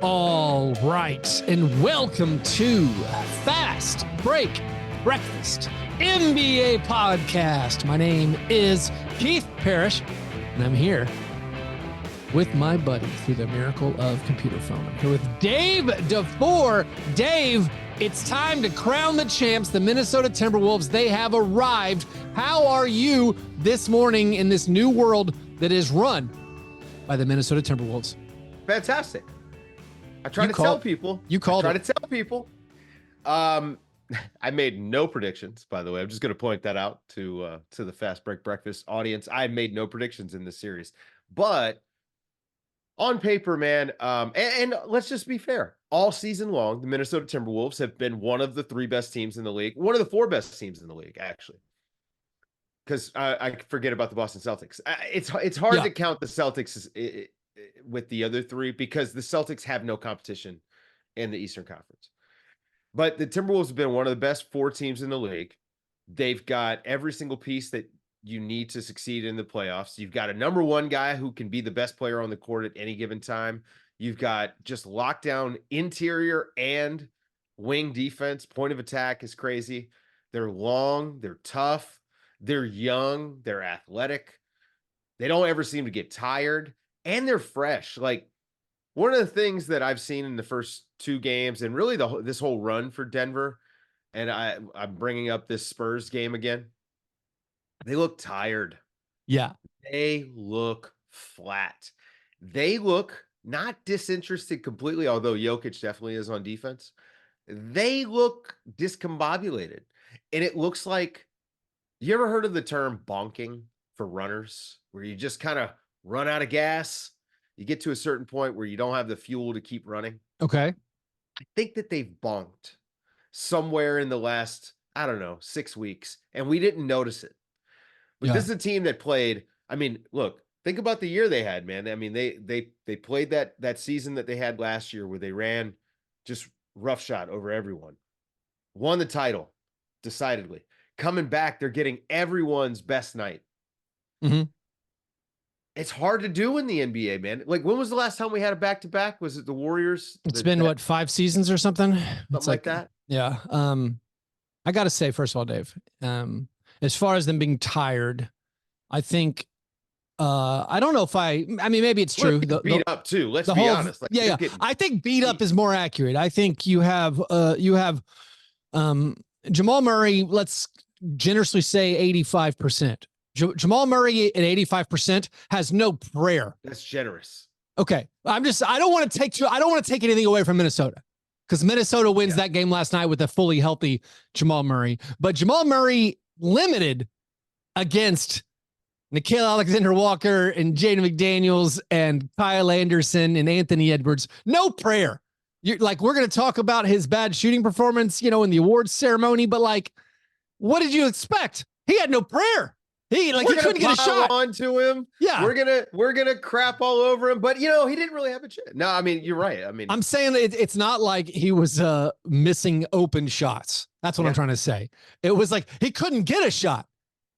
All right, and welcome to Fast Break Breakfast NBA podcast. My name is Keith Parrish, and I'm here with my buddy through the miracle of computer phone. I'm here with Dave DeFore. Dave, it's time to crown the champs, the Minnesota Timberwolves. They have arrived. How are you this morning in this new world that is run by the Minnesota Timberwolves? Fantastic. I try to tell people. You called it. I try to tell people. I made no predictions, by the way. I'm just going to point that out to the Fast Break Breakfast audience. I made no predictions in this series, but on paper, man, and let's just be fair. All season long, the Minnesota Timberwolves have been one of the three best teams in the league, one of the four best teams in the league, actually. Because I forget about the Boston Celtics. It's hard to count the Celtics with the other three because the Celtics have no competition in the Eastern Conference. But the Timberwolves have been one of the best four teams in the league. They've got every single piece that you need to succeed in the playoffs. You've got a number one guy who can be the best player on the court at any given time. You've got just lockdown interior and wing defense. Point of attack is crazy. They're long, they're tough, they're young, they're athletic. They don't ever seem to get tired, and they're fresh. Like, one of the things that I've seen in the first two games, and really this whole run for Denver, and I'm bringing up this Spurs game again, they look tired. Yeah. They look flat. They look not disinterested completely, although Jokic definitely is on defense. They look discombobulated. And it looks like, you ever heard of the term bonking for runners, where you just kind of run out of gas? You get to a certain point where you don't have the fuel to keep running. Okay. I think that they've bonked somewhere in the last, 6 weeks, and we didn't notice it. But this is a team that played. I mean, look, think about the year they had, man. I mean, they played that season that they had last year where they ran just roughshod over everyone. Won the title decidedly. Coming back, they're getting everyone's best night. Mm-hmm. It's hard to do in the NBA, man. Like, when was the last time we had a back-to-back? Was it the Warriors? It's been 5 seasons or something? Something like that? Yeah. I got to say, first of all, Dave, as far as them being tired, I think, I don't know if I mean, maybe it's true. Beat up too. Let's be honest. Like, yeah. I think beat up is more accurate. I think you have Jamal Murray, let's generously say 85%. Jamal Murray at 85% has no prayer. That's generous. Okay. I don't want to take anything away from Minnesota, because Minnesota wins that game last night with a fully healthy Jamal Murray. But Jamal Murray limited against Nickeil Alexander-Walker and Jaden McDaniels and Kyle Anderson and Anthony Edwards. No prayer. We're going to talk about his bad shooting performance, in the awards ceremony, but what did you expect? He had no prayer. He couldn't get a shot onto him. Yeah. We're gonna crap all over him, but he didn't really have a chance. No, I mean, you're right. I mean, I'm saying it's not like he was missing open shots. That's what I'm trying to say. It was like he couldn't get a shot.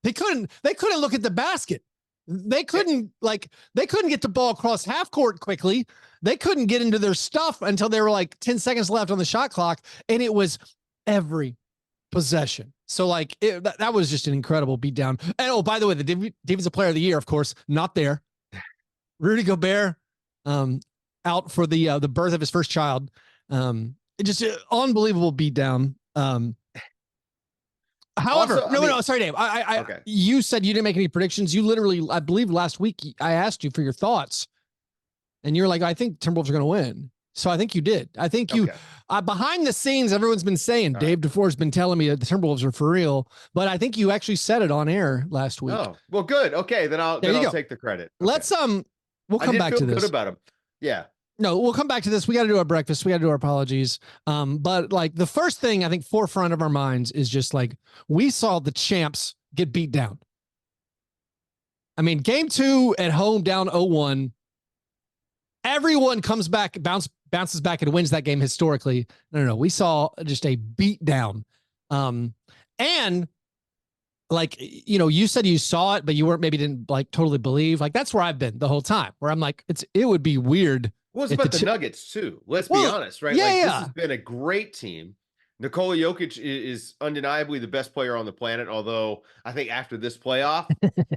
They couldn't look at the basket. They couldn't get the ball across half court quickly. They couldn't get into their stuff until there were 10 seconds left on the shot clock. And it was every possession. So that was just an incredible beatdown. And by the way, the defensive player of the year, of course, not there. Rudy Gobert, out for the birth of his first child. Just an unbelievable beatdown. However, no, sorry, Dave. Okay. You said you didn't make any predictions. You literally, I believe last week I asked you for your thoughts, and you're like, I think Timberwolves are going to win. So I think you did. I think you, behind the scenes, everyone's been saying, Dave DeFore's been telling me that the Timberwolves are for real, but I think you actually said it on air last week. Oh, well, good. Okay. Then I'll take the credit. Okay. Let's, we'll come back to this. Good about him. Yeah. No, we'll come back to this. We got to do our breakfast. We got to do our apologies. But the first thing I think forefront of our minds is just we saw the champs get beat down. I mean, game 2 at home down 0-1. Everyone comes back, bounces back and wins that game historically. No. We saw just a beat down. And you said you saw it, but you didn't totally believe. That's where I've been the whole time, where I'm it would be weird Well, it's about the Nuggets too. Let's be honest, right? Yeah, Like yeah. this has been a great team. Nikola Jokic is undeniably the best player on the planet. Although I think after this playoff,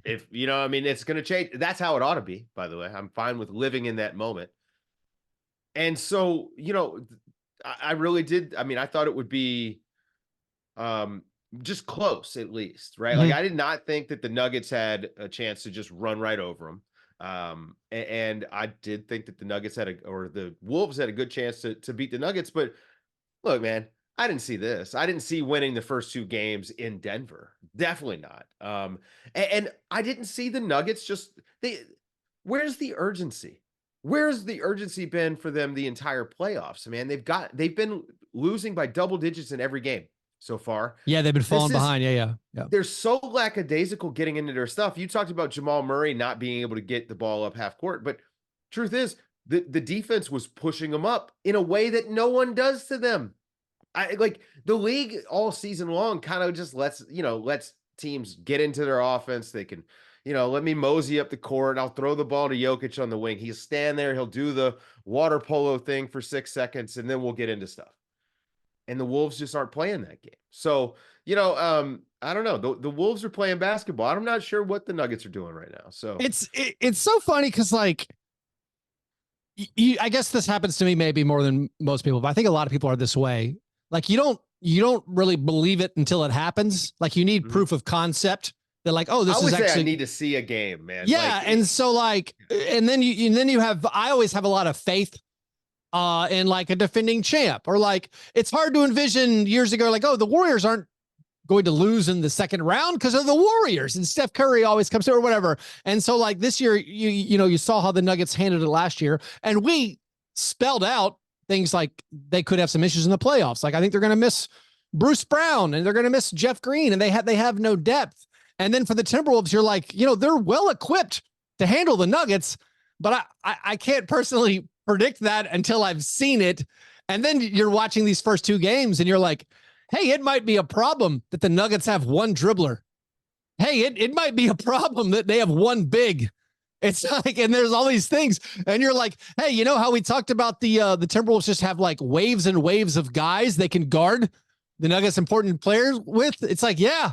if you know, I mean, it's going to change. That's how it ought to be. By the way, I'm fine with living in that moment. And so, you know, I really did. I mean, I thought it would be um just close at least, right? Like I did not think that the Nuggets had a chance to just run right over them. And I did think that the Nuggets or the Wolves had a good chance to beat the Nuggets. But look, man, I didn't see this. I didn't see winning the first two games in Denver. Definitely not. And I didn't see the Nuggets where's the urgency? Where's the urgency been for them the entire playoffs? Man, they've been losing by double digits in every game so far. Yeah, they've been falling behind. Yeah. They're so lackadaisical getting into their stuff. You talked about Jamal Murray not being able to get the ball up half court, but truth is, the defense was pushing them up in a way that no one does to them. I like the league all season long kind of just lets teams get into their offense. They can, let me mosey up the court. I'll throw the ball to Jokic on the wing. He'll stand there. He'll do the water polo thing for 6 seconds, and then we'll get into stuff. And the Wolves just aren't playing that game. So, I don't know. The Wolves are playing basketball. I'm not sure what the Nuggets are doing right now. So it's so funny because like, I guess this happens to me maybe more than most people, but I think a lot of people are this way. Like you don't really believe it until it happens. Like you need proof of concept that like, oh, this is actually. I need to see a game, man. Yeah, like, and so like, and then you have. I always have a lot of faith in like a defending champ, or like it's hard to envision years ago, like, oh, the Warriors aren't going to lose in the second round because of the Warriors and Steph Curry always comes through or whatever. And so like this year, you saw how the Nuggets handled it last year, and we spelled out things like they could have some issues in the playoffs. Like I think they're going to miss Bruce Brown and they're going to miss Jeff Green, and they have no depth. And then for the Timberwolves, you're like, they're well equipped to handle the Nuggets, but I can't personally predict that until I've seen it. And then you're watching these first two games and you're like, hey, it might be a problem that the Nuggets have one dribbler. Hey, it might be a problem that they have one big. It's like, and there's all these things, and you're like, hey, you know how we talked about the Timberwolves just have like waves and waves of guys they can guard the Nuggets important players with? It's like, yeah,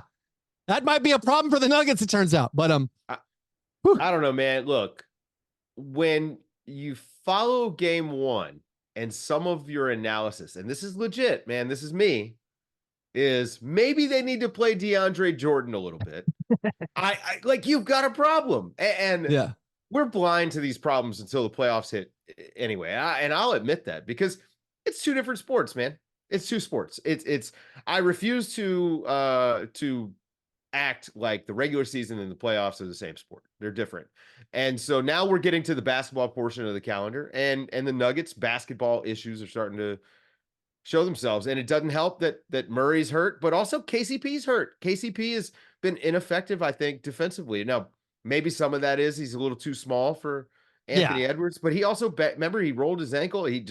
that might be a problem for the Nuggets, it turns out. But I don't know, man. Look, when you follow game one and some of your analysis, and this is legit, man, this is me, is maybe they need to play DeAndre Jordan a little bit. I like, you've got a problem, and yeah, we're blind to these problems until the playoffs hit anyway. And I'll admit that, because it's two different sports, man. It's two sports. I refuse to act like the regular season and the playoffs are the same sport. They're different. And so now we're getting to the basketball portion of the calendar, and the Nuggets basketball issues are starting to show themselves. And it doesn't help that Murray's hurt, but also KCP's hurt. KCP has been ineffective, I think, defensively. Now, maybe some of that is he's a little too small for Anthony Edwards, but he also, remember, he rolled his ankle. He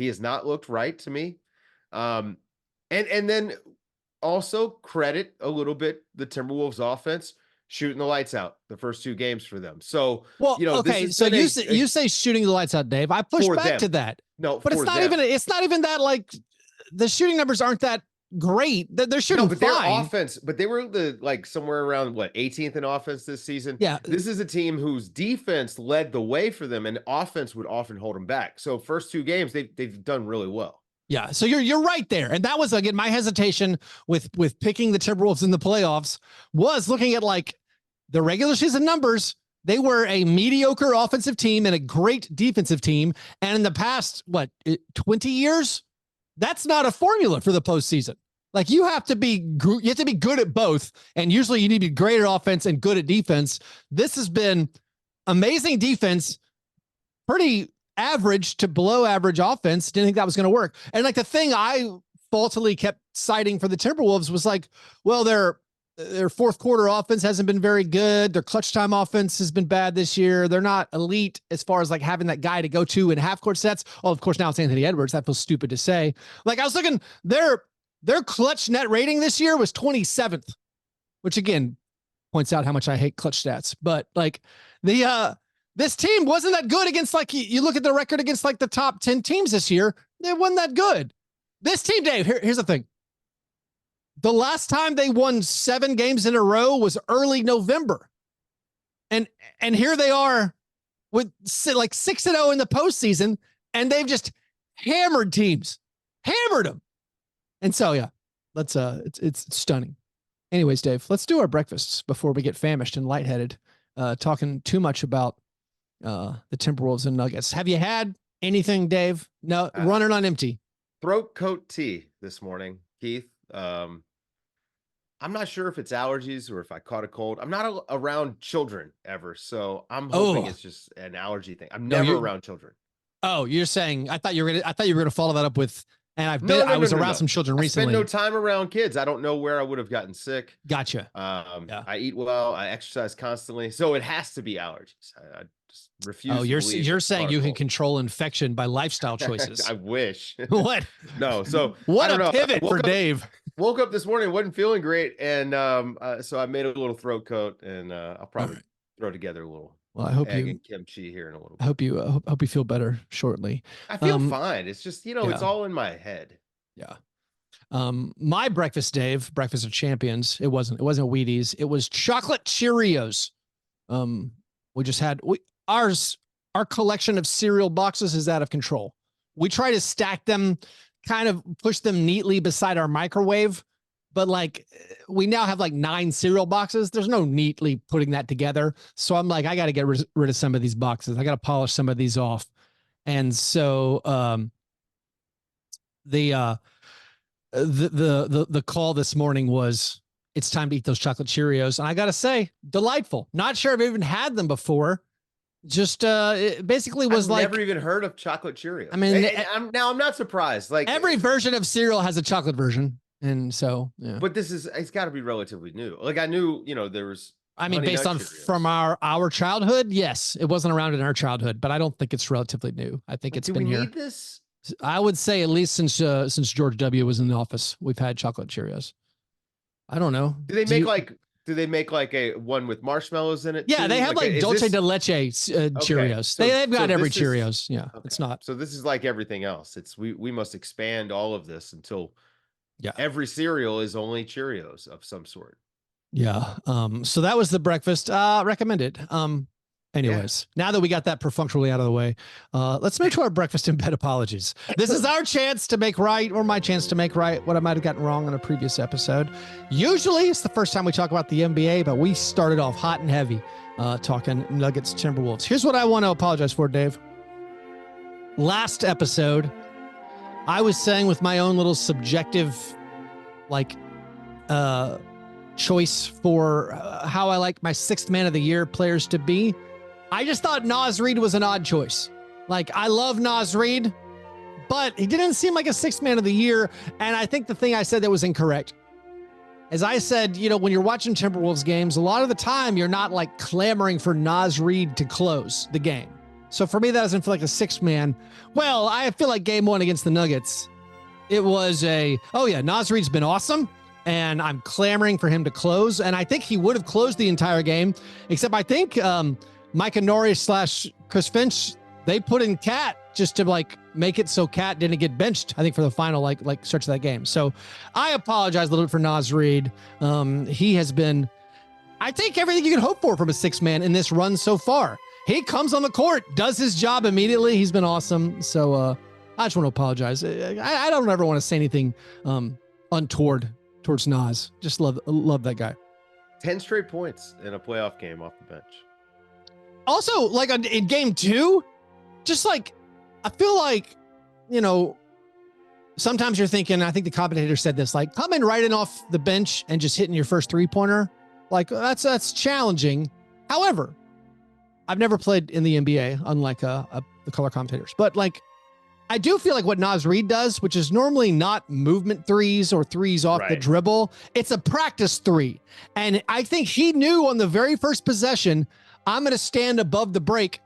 has not looked right to me. And then also credit a little bit the Timberwolves offense shooting the lights out the first two games for them. So, okay. So you say shooting the lights out, Dave. I push back to that. No, but it's not even that, like, the shooting numbers aren't that great. They're shooting fine. Their offense, but they were somewhere around 18th in offense this season. Yeah. This is a team whose defense led the way for them, and offense would often hold them back. So first two games, they've done really well. Yeah. So you're right there. And that was, again, my hesitation with picking the Timberwolves in the playoffs was looking at like the regular season numbers. They were a mediocre offensive team and a great defensive team. And in the past, 20 years, that's not a formula for the postseason. Like you have to be good at both. And usually you need to be great at offense and good at defense. This has been amazing defense, pretty average to below average offense. Didn't think that was going to work. And like the thing I faultily kept citing for the Timberwolves was like, well, their fourth quarter offense hasn't been very good. Their clutch time offense has been bad this year. They're not elite as far as like having that guy to go to in half court sets. Oh, of course, now it's Anthony Edwards. That feels stupid to say. Like I was looking, their clutch net rating this year was 27th, which again points out how much I hate clutch stats. But like their This team wasn't that good against, like, you look at the record against like the top 10 teams this year. They wasn't that good. This team, Dave, here's the thing. The last time they won 7 games in a row was early November. And here they are with like 6-0 in the postseason, and they've just hammered teams, hammered them. And so, yeah, let's, it's stunning. Anyways, Dave, let's do our breakfasts before we get famished and lightheaded, talking too much about the Timberwolves and Nuggets. Have you had anything, Dave? No, running on empty. Throat coat tea this morning, Keith. I'm not sure if it's allergies or if I caught a cold. I'm not around children ever, so I'm hoping it's just an allergy thing. I'm never around children. Oh, you're saying, I thought you were gonna follow that up with, and I was around some children recently. I spend no time around kids. I don't know where I would have gotten sick. Gotcha. I eat well. I exercise constantly, so it has to be allergies. I just refuse. Oh, you're saying you can control infection by lifestyle choices. I wish. What? No. So what a pivot for Dave. Woke up this morning, wasn't feeling great, and so I made a little throat coat, and I'll probably throw together a little. Well, I hope egg and kimchi here in a little bit. I hope you feel better shortly. I feel fine. It's just, it's all in my head. Yeah. My breakfast, Dave, breakfast of champions. It wasn't Wheaties. It was chocolate Cheerios. We just had our collection of cereal boxes is out of control. We try to stack them, kind of push them neatly beside our microwave, but like we now have like 9 cereal boxes. There's no neatly putting that together. So I'm like, I got to get rid of some of these boxes. I got to polish some of these off. And so the call this morning was, it's time to eat those chocolate Cheerios. And I got to say, delightful. Not sure I've even had them before. Just it basically was I've never even heard of chocolate Cheerios. I mean, I'm not surprised. Like every version of cereal has a chocolate version. And so, yeah. But it's got to be relatively new. Like I knew, there was. I mean, based on Cheerios. From our childhood, yes, it wasn't around in our childhood, but I don't think it's relatively new. I think it's been here. Do we need this? I would say at least since George W. was in the office, we've had chocolate Cheerios. I don't know. Do they make like a one with marshmallows in it? Yeah, too? They have like dulce de leche Cheerios. Okay. They've got every Cheerios. Yeah, okay. It's not. So this is like everything else. It's we must expand all of this until every cereal is only Cheerios of some sort. Yeah. So that was the breakfast. Recommended. Anyways, now that we got that perfunctorily out of the way, let's move to our breakfast in bed apologies. This is our chance to make right, or my chance to make right, what I might have gotten wrong on a previous episode. Usually it's the first time we talk about the NBA, but we started off hot and heavy talking Nuggets, Timberwolves. Here's what I want to apologize for, Dave. Last episode, I was saying with my own little subjective, choice for how I like my 6th man of the year players to be. I just thought Naz Reid was an odd choice. Like, I love Naz Reid, but he didn't seem like a 6th man of the year. And I think the thing I said that was incorrect. As I said, when you're watching Timberwolves games, a lot of the time you're not like clamoring for Naz Reid to close the game. So for me, that doesn't feel like a 6th man. Well, I feel like game 1 against the Nuggets, it was Naz Reid's been awesome. And I'm clamoring for him to close. And I think he would have closed the entire game, except I think Micah Norrie / Chris Finch, they put in Cat just to make it so Cat didn't get benched, I think, for the final stretch of that game. So I apologize a little bit for Naz Reid. He has been, I think, everything you can hope for from a 6th man in this run so far. He comes on the court, does his job immediately. He's been awesome. So I just want to apologize. I don't ever want to say anything untoward towards Naz. Just love that guy. 10 straight points in a playoff game off the bench. Also, in game 2, just I feel like, sometimes you're thinking, I think the commentator said this, coming right in off the bench and just hitting your first 3-pointer. That's challenging. However, I've never played in the NBA, unlike the color commentators, but I do feel like what Naz Reid does, which is normally not movement threes or threes off the dribble, it's a practice 3. And I think he knew on the very first possession, I'm going to stand above the break,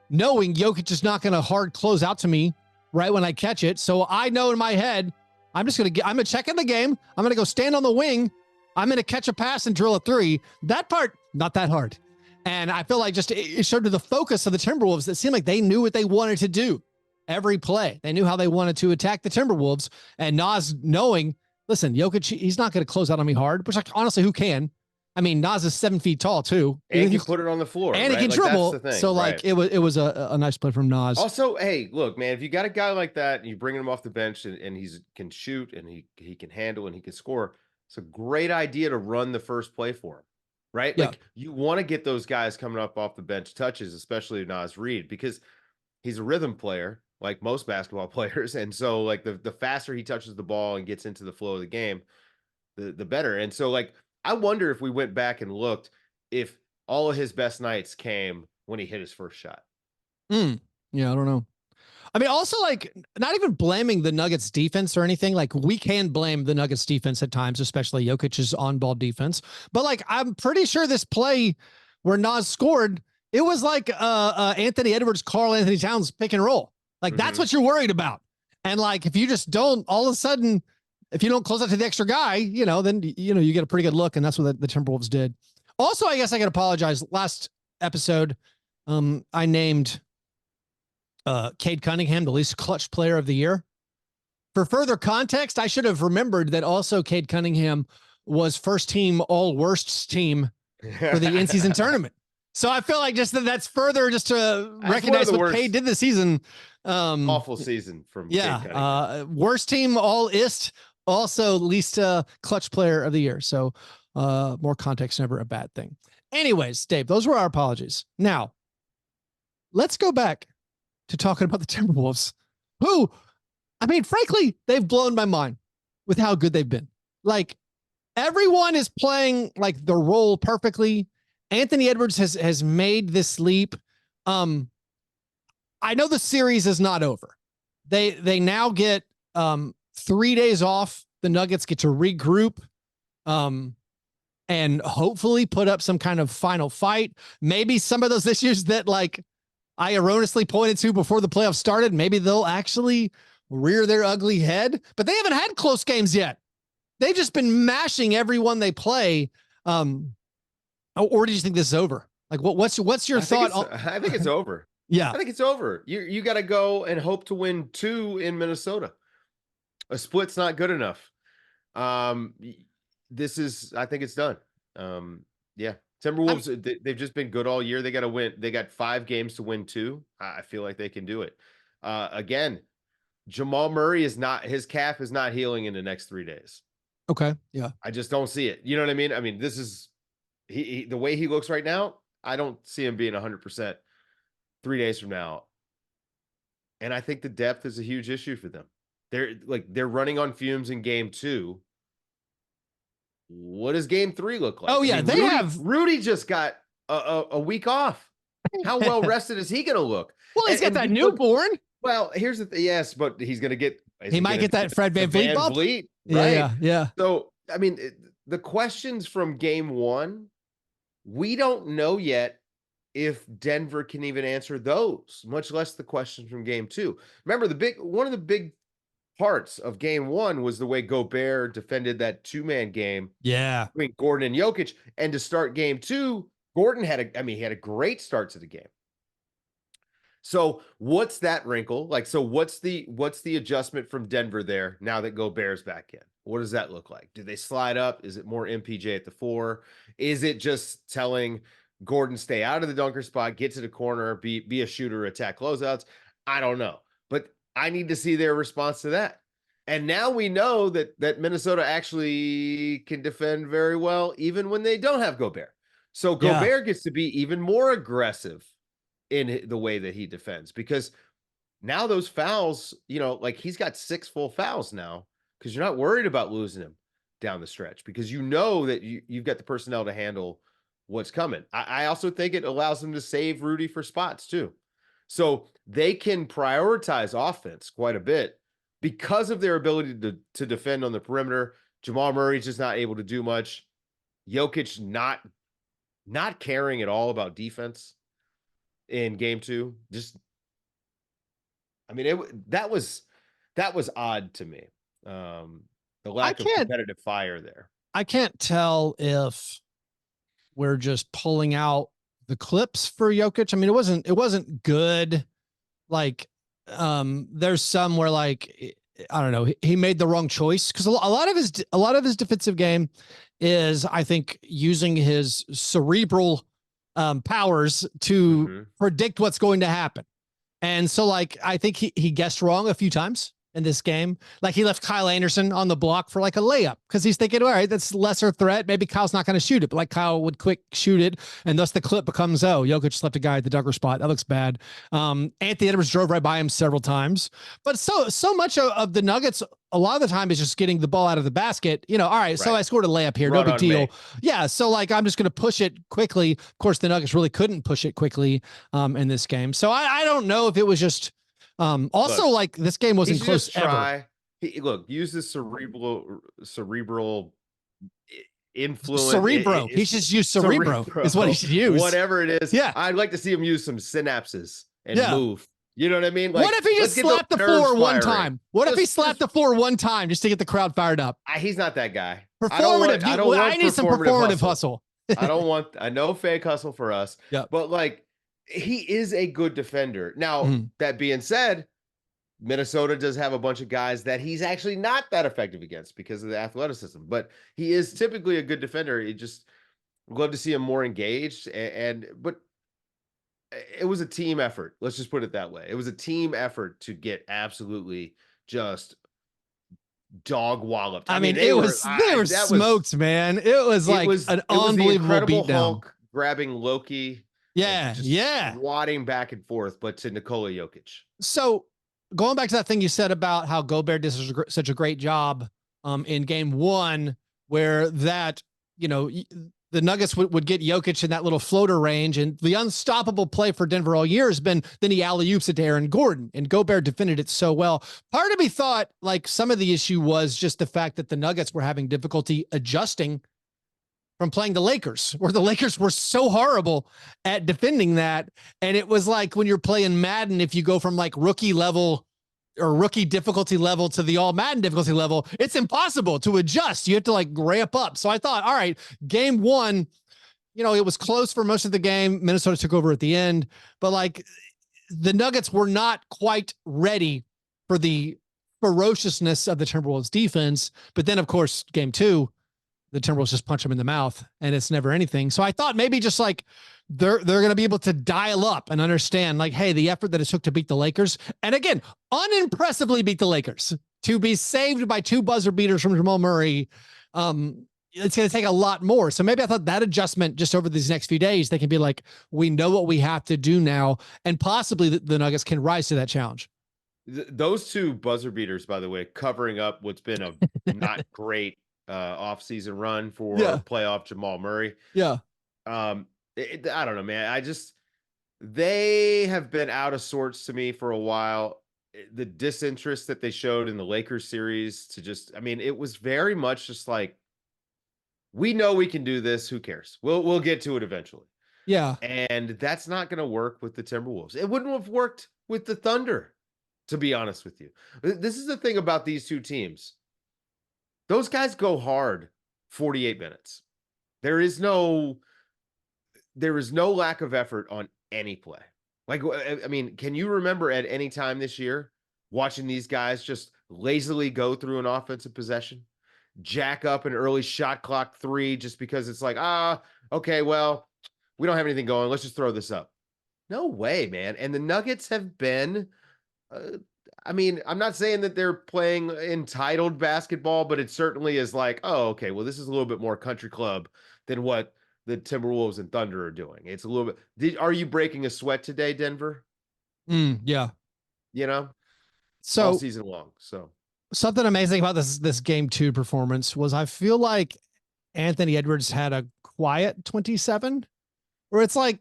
knowing Jokic is not going to hard close out to me right when I catch it. So I know in my head, I'm going to check in the game. I'm going to go stand on the wing. I'm going to catch a pass and drill a 3. That part, not that hard. And I feel like just it showed to the focus of the Timberwolves that seemed like they knew what they wanted to do every play. They knew how they wanted to attack the Timberwolves. And Nas knowing, listen, Jokic, he's not going to close out on me hard, which like, honestly, who can? I mean, Nas is 7 feet tall too. And can put it on the floor. And right? he can like, dribble. That's the thing, so like it was a nice play from Nas. Also, hey, look, man, if you got a guy like that and you bring him off the bench and he's can shoot and he can handle and he can score, it's a great idea to run the first play for him. Right? Yeah. Like you want to get those guys coming up off the bench touches, especially Nas Reed, because he's a rhythm player, like most basketball players. And so like the faster he touches the ball and gets into the flow of the game, the better. And so like I wonder if we went back and looked if all of his best nights came when he hit his first shot. Yeah, I don't know. I mean, also like not even blaming the Nuggets defense or anything. Like we can blame the Nuggets defense at times, especially Jokic's on-ball defense. But like, I'm pretty sure this play where Nas scored, it was like Anthony Edwards, Karl Anthony Towns pick and roll. Like that's what you're worried about. And like, if you just don't, all of a sudden, if you don't close out to the extra guy, then, you get a pretty good look. And that's what the Timberwolves did. Also, I guess I could apologize. Last episode, I named Cade Cunningham the least clutch player of the year. For further context, I should have remembered that also Cade Cunningham was first team all worsts team for the in-season tournament. So I feel like just that's further just to recognize what Cade did this season. Awful season from Cade Cunningham. Worst team all ist, also least clutch player of the year. So more context, never a bad thing. Anyways, Dave, those were our apologies. Now, let's go back to talking about the Timberwolves, who, I mean, frankly, they've blown my mind with how good they've been. Like everyone is playing like the role perfectly. Anthony Edwards has made this leap. I know the series is not over. They now get 3 days off. The Nuggets get to regroup and hopefully put up some kind of final fight. Maybe some of those issues that like I erroneously pointed to before the playoffs started, maybe they'll actually rear their ugly head, but they haven't had close games yet. They've just been mashing everyone they play. Or do you think this is over? Like what's your thought? I think it's over. Yeah. I think it's over. You got to go and hope to win 2 in Minnesota. A split's not good enough. I think it's done. Yeah. Timberwolves, they've just been good all year. They got to win. They got 5 games to win 2. I feel like they can do it. Again, Jamal Murray his calf is not healing in the next 3 days. Okay. Yeah. I just don't see it. You know what I mean? I mean, this is the way he looks right now. I don't see him being 100% 3 days from now. And I think the depth is a huge issue for them. They're running on fumes in game 2. What does game 3 look like? Oh yeah, Rudy just got a week off. How well rested is he going to look? Well, he's got that newborn. Well, here's the thing. Yes, but he's going to get. He might get that Fred VanVleet bump. Right? Yeah. So I mean, the questions from game 1, we don't know yet if Denver can even answer those, much less the questions from game 2. Remember, one of the big parts of game 1 was the way Gobert defended that 2-man game. Yeah. Between Gordon and Jokic. And to start game 2, Gordon had a great start to the game. So what's that wrinkle? Like, so what's the adjustment from Denver there now that Gobert's back in? What does that look like? Do they slide up? Is it more MPJ at the 4? Is it just telling Gordon stay out of the dunker spot, get to the corner, be a shooter, attack closeouts? I don't know. But I need to see their response to that. And now we know that Minnesota actually can defend very well, even when they don't have Gobert. So Gobert gets to be even more aggressive in the way that he defends, because now those fouls, like he's got 6 full fouls now, because you're not worried about losing him down the stretch, because you know that you've got the personnel to handle what's coming. I also think it allows them to save Rudy for spots too. So they can prioritize offense quite a bit because of their ability to defend on the perimeter. Jamal Murray's just not able to do much. Jokic not caring at all about defense in game 2. Just, I mean, that was odd to me. The lack of competitive fire there. I can't tell if we're just pulling out the clips for Jokic. I mean, it wasn't good. Like, there's some where like, I don't know, he made the wrong choice because a lot of his defensive game is, I think, using his cerebral powers to predict what's going to happen. And so, like, I think he guessed wrong a few times in this game. Like, he left Kyle Anderson on the block for like a layup because he's thinking, all right, that's lesser threat. Maybe Kyle's not going to shoot it, but like Kyle would quick shoot it. And thus the clip becomes, oh, Jokic just left a guy at the Duggar spot. That looks bad. Anthony Edwards drove right by him several times. But so much of the Nuggets, a lot of the time, is just getting the ball out of the basket. You know, all right, so I scored a layup here. No big deal. Yeah, so like I'm just going to push it quickly. Of course, the Nuggets really couldn't push it quickly in this game. So I don't know if it was just also look, like this game wasn't close ever. Use the cerebral influence. Cerebro. He should use cerebro is what he should use. Whatever it is. Yeah. I'd like to see him use some synapses and move. You know what I mean? Like, what if he just slapped the floor one time? What if he slapped the floor one time just to get the crowd fired up? He's not that guy. Performative. I need some performative hustle. I know fake hustle for us. Yeah. But like, he is a good defender. Now, that being said, Minnesota does have a bunch of guys that he's actually not that effective against because of the athleticism, but he is typically a good defender. He just love to see him more engaged but it was a team effort. Let's just put it that way. It was a team effort to get absolutely just dog walloped. I mean, they were smoked, man. It was like an unbelievable beatdown. Hulk grabbing Loki. Yeah. Wadding back and forth, but to Nikola Jokic. So going back to that thing you said about how Gobert did such a great job in game one, where that, you know, the Nuggets would get Jokic in that little floater range, and the unstoppable play for Denver all year has been then he alley-oops it to Aaron Gordon, and Gobert defended it so well. Part of me thought like some of the issue was just the fact that the Nuggets were having difficulty adjusting from playing the Lakers, where the Lakers were so horrible at defending that. And it was like when you're playing Madden, if you go from like rookie level or rookie difficulty level to the all Madden difficulty level, it's impossible to adjust. You have to like ramp up. So I thought, all right, game one, you know, it was close for most of the game. Minnesota took over at the end, but like the Nuggets were not quite ready for the ferociousness of the Timberwolves defense. But then of course, game two, the Timberwolves just punch them in the mouth and it's never anything. So I thought maybe just like they're going to be able to dial up and understand like, hey, the effort that it took to beat the Lakers. And again, unimpressively beat the Lakers to be saved by 2 buzzer beaters from Jamal Murray. It's going to take a lot more. So maybe I thought that adjustment just over these next few days, they can be like, we know what we have to do now. And possibly the Nuggets can rise to that challenge. Those 2 buzzer beaters, by the way, covering up what's been a not great off-season run for playoff Jamal Murray. Yeah. I don't know, man. They have been out of sorts to me for a while. The disinterest that they showed in the Lakers series it was very much just like, we know we can do this. Who cares? We'll get to it eventually. Yeah. And that's not going to work with the Timberwolves. It wouldn't have worked with the Thunder, to be honest with you. This is the thing about these 2 teams. Those guys go hard 48 minutes. There is no lack of effort on any play. Like, I mean, can you remember at any time this year watching these guys just lazily go through an offensive possession, jack up an early shot clock 3 just because it's like, okay, well, we don't have anything going. Let's just throw this up. No way, man. And the Nuggets have been, I'm not saying that they're playing entitled basketball, but it certainly is like, oh, okay, well, this is a little bit more country club than what the Timberwolves and Thunder are doing. It's a little bit. Are you breaking a sweat today, Denver? Yeah. You know, so all season long. So something amazing about this game 2 performance was I feel like Anthony Edwards had a quiet 27, where it's like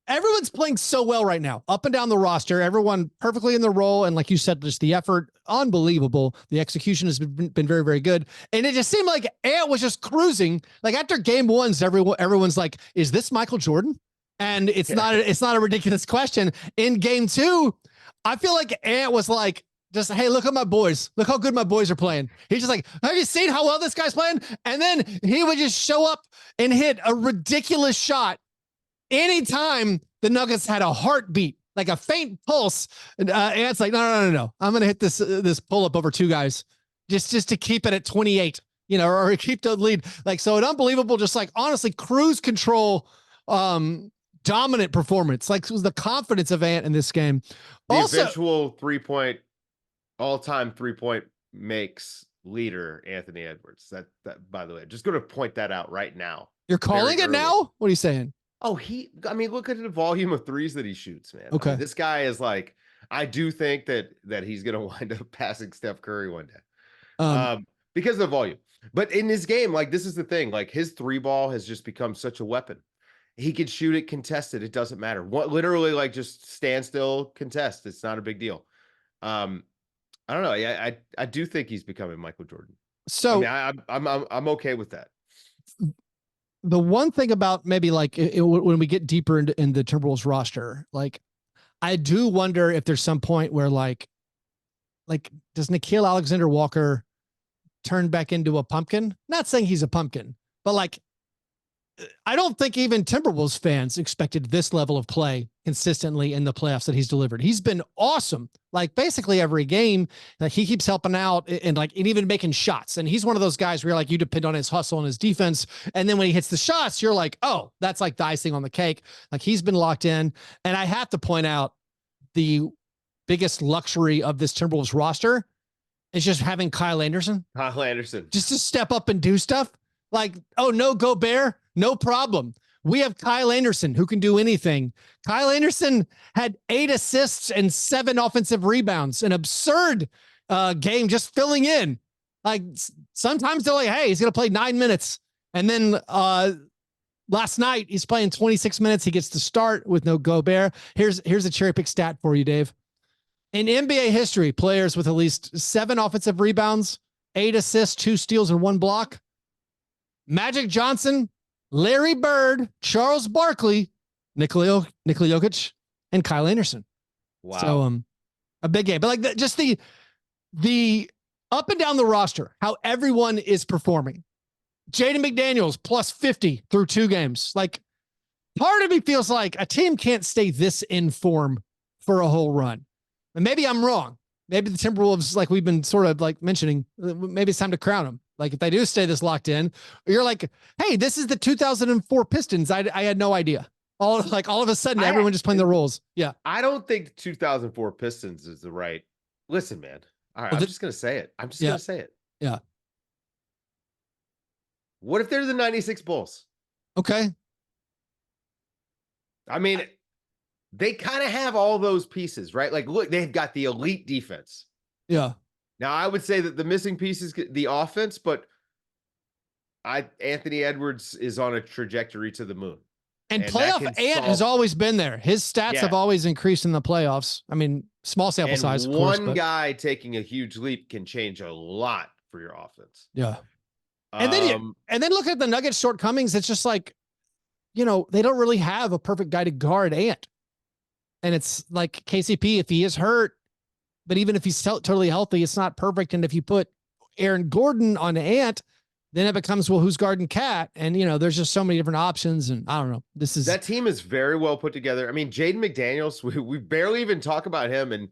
everyone's playing so well right now, up and down the roster, everyone perfectly in the role. And like you said, just the effort, unbelievable. The execution has been very, very good. And it just seemed like Ant was just cruising. Like after game 1, everyone's like, is this Michael Jordan? And it's not a ridiculous question. In game 2, I feel like Ant was like, just, hey, look at my boys. Look how good my boys are playing. He's just like, have you seen how well this guy's playing? And then he would just show up and hit a ridiculous shot anytime the Nuggets had a heartbeat, like a faint pulse, and Ant's like, no. I'm going to hit this pull up over two guys just to keep it at 28, or keep the lead. Like, so an unbelievable, just like honestly cruise control, dominant performance. Like, it was the confidence of Ant in this game. The eventual all-time 3-point makes leader, Anthony Edwards. That by the way, just going to point that out right now. You're calling it now? What are you saying? Oh, look at the volume of threes that he shoots, man. Okay. This guy is like, I do think that he's going to wind up passing Steph Curry one day. Because of the volume. But in his game, like, this is the thing, like, his three ball has just become such a weapon. He could shoot it contested. It doesn't matter. Literally, like, just stand still, contest. It's not a big deal. I don't know. I do think he's becoming Michael Jordan. So I'm okay with that. The one thing about maybe like when we get deeper in the Timberwolves roster, like, I do wonder if there's some point where like does Nickeil Alexander-Walker turn back into a pumpkin? Not saying he's a pumpkin, but like, I don't think even Timberwolves fans expected this level of play consistently in the playoffs that he's delivered. He's been awesome. Like, basically every game, like, he keeps helping out and even making shots. And he's one of those guys where like, you depend on his hustle and his defense. And then when he hits the shots, you're like, oh, that's like the icing on the cake. Like, he's been locked in. And I have to point out the biggest luxury of this Timberwolves roster is just having Kyle Anderson. Just to step up and do stuff. Like, oh, no Gobert, no problem. We have Kyle Anderson who can do anything. Kyle Anderson had 8 assists and 7 offensive rebounds, an absurd game, just filling in. Like, sometimes they're like, hey, he's going to play 9 minutes. And then last night he's playing 26 minutes. He gets to start with no Gobert. Here's a cherry pick stat for you, Dave. In NBA history, players with at least 7 offensive rebounds, 8 assists, 2 steals, and 1 block: Magic Johnson, Larry Bird, Charles Barkley, Nikola Jokic, and Kyle Anderson. Wow. So a big game. But like, just the up and down the roster, how everyone is performing. Jaden McDaniels plus 50 through 2 games. Like, part of me feels like a team can't stay this in form for a whole run. And maybe I'm wrong. Maybe the Timberwolves, like we've been sort of like mentioning, maybe it's time to crown them. Like, if they do stay this locked in, you're like, hey, this is the 2004 Pistons. I had no idea. All of a sudden, everyone just playing their roles. Yeah. I don't think 2004 Pistons is the right. Listen, man. All right. I'm just going to say it. I'm just going to say it. Yeah. What if they're the 96 Bulls? Okay. I mean, they kind of have all those pieces, right? Like, look, they've got the elite defense. Yeah. Now, I would say that the missing piece is the offense, but Anthony Edwards is on a trajectory to the moon. And playoff Ant has always been there. His stats have always increased in the playoffs. I mean, small sample size, of course. One guy taking a huge leap can change a lot for your offense. Yeah. And then look at the Nuggets shortcomings. It's just like, they don't really have a perfect guy to guard Ant. And it's like KCP, if he is hurt, but even if he's totally healthy, it's not perfect. And if you put Aaron Gordon on Ant, then it becomes, well, who's guarding Cat? And, there's just so many different options. And I don't know. That team is very well put together. I mean, Jaden McDaniels, we barely even talk about him. And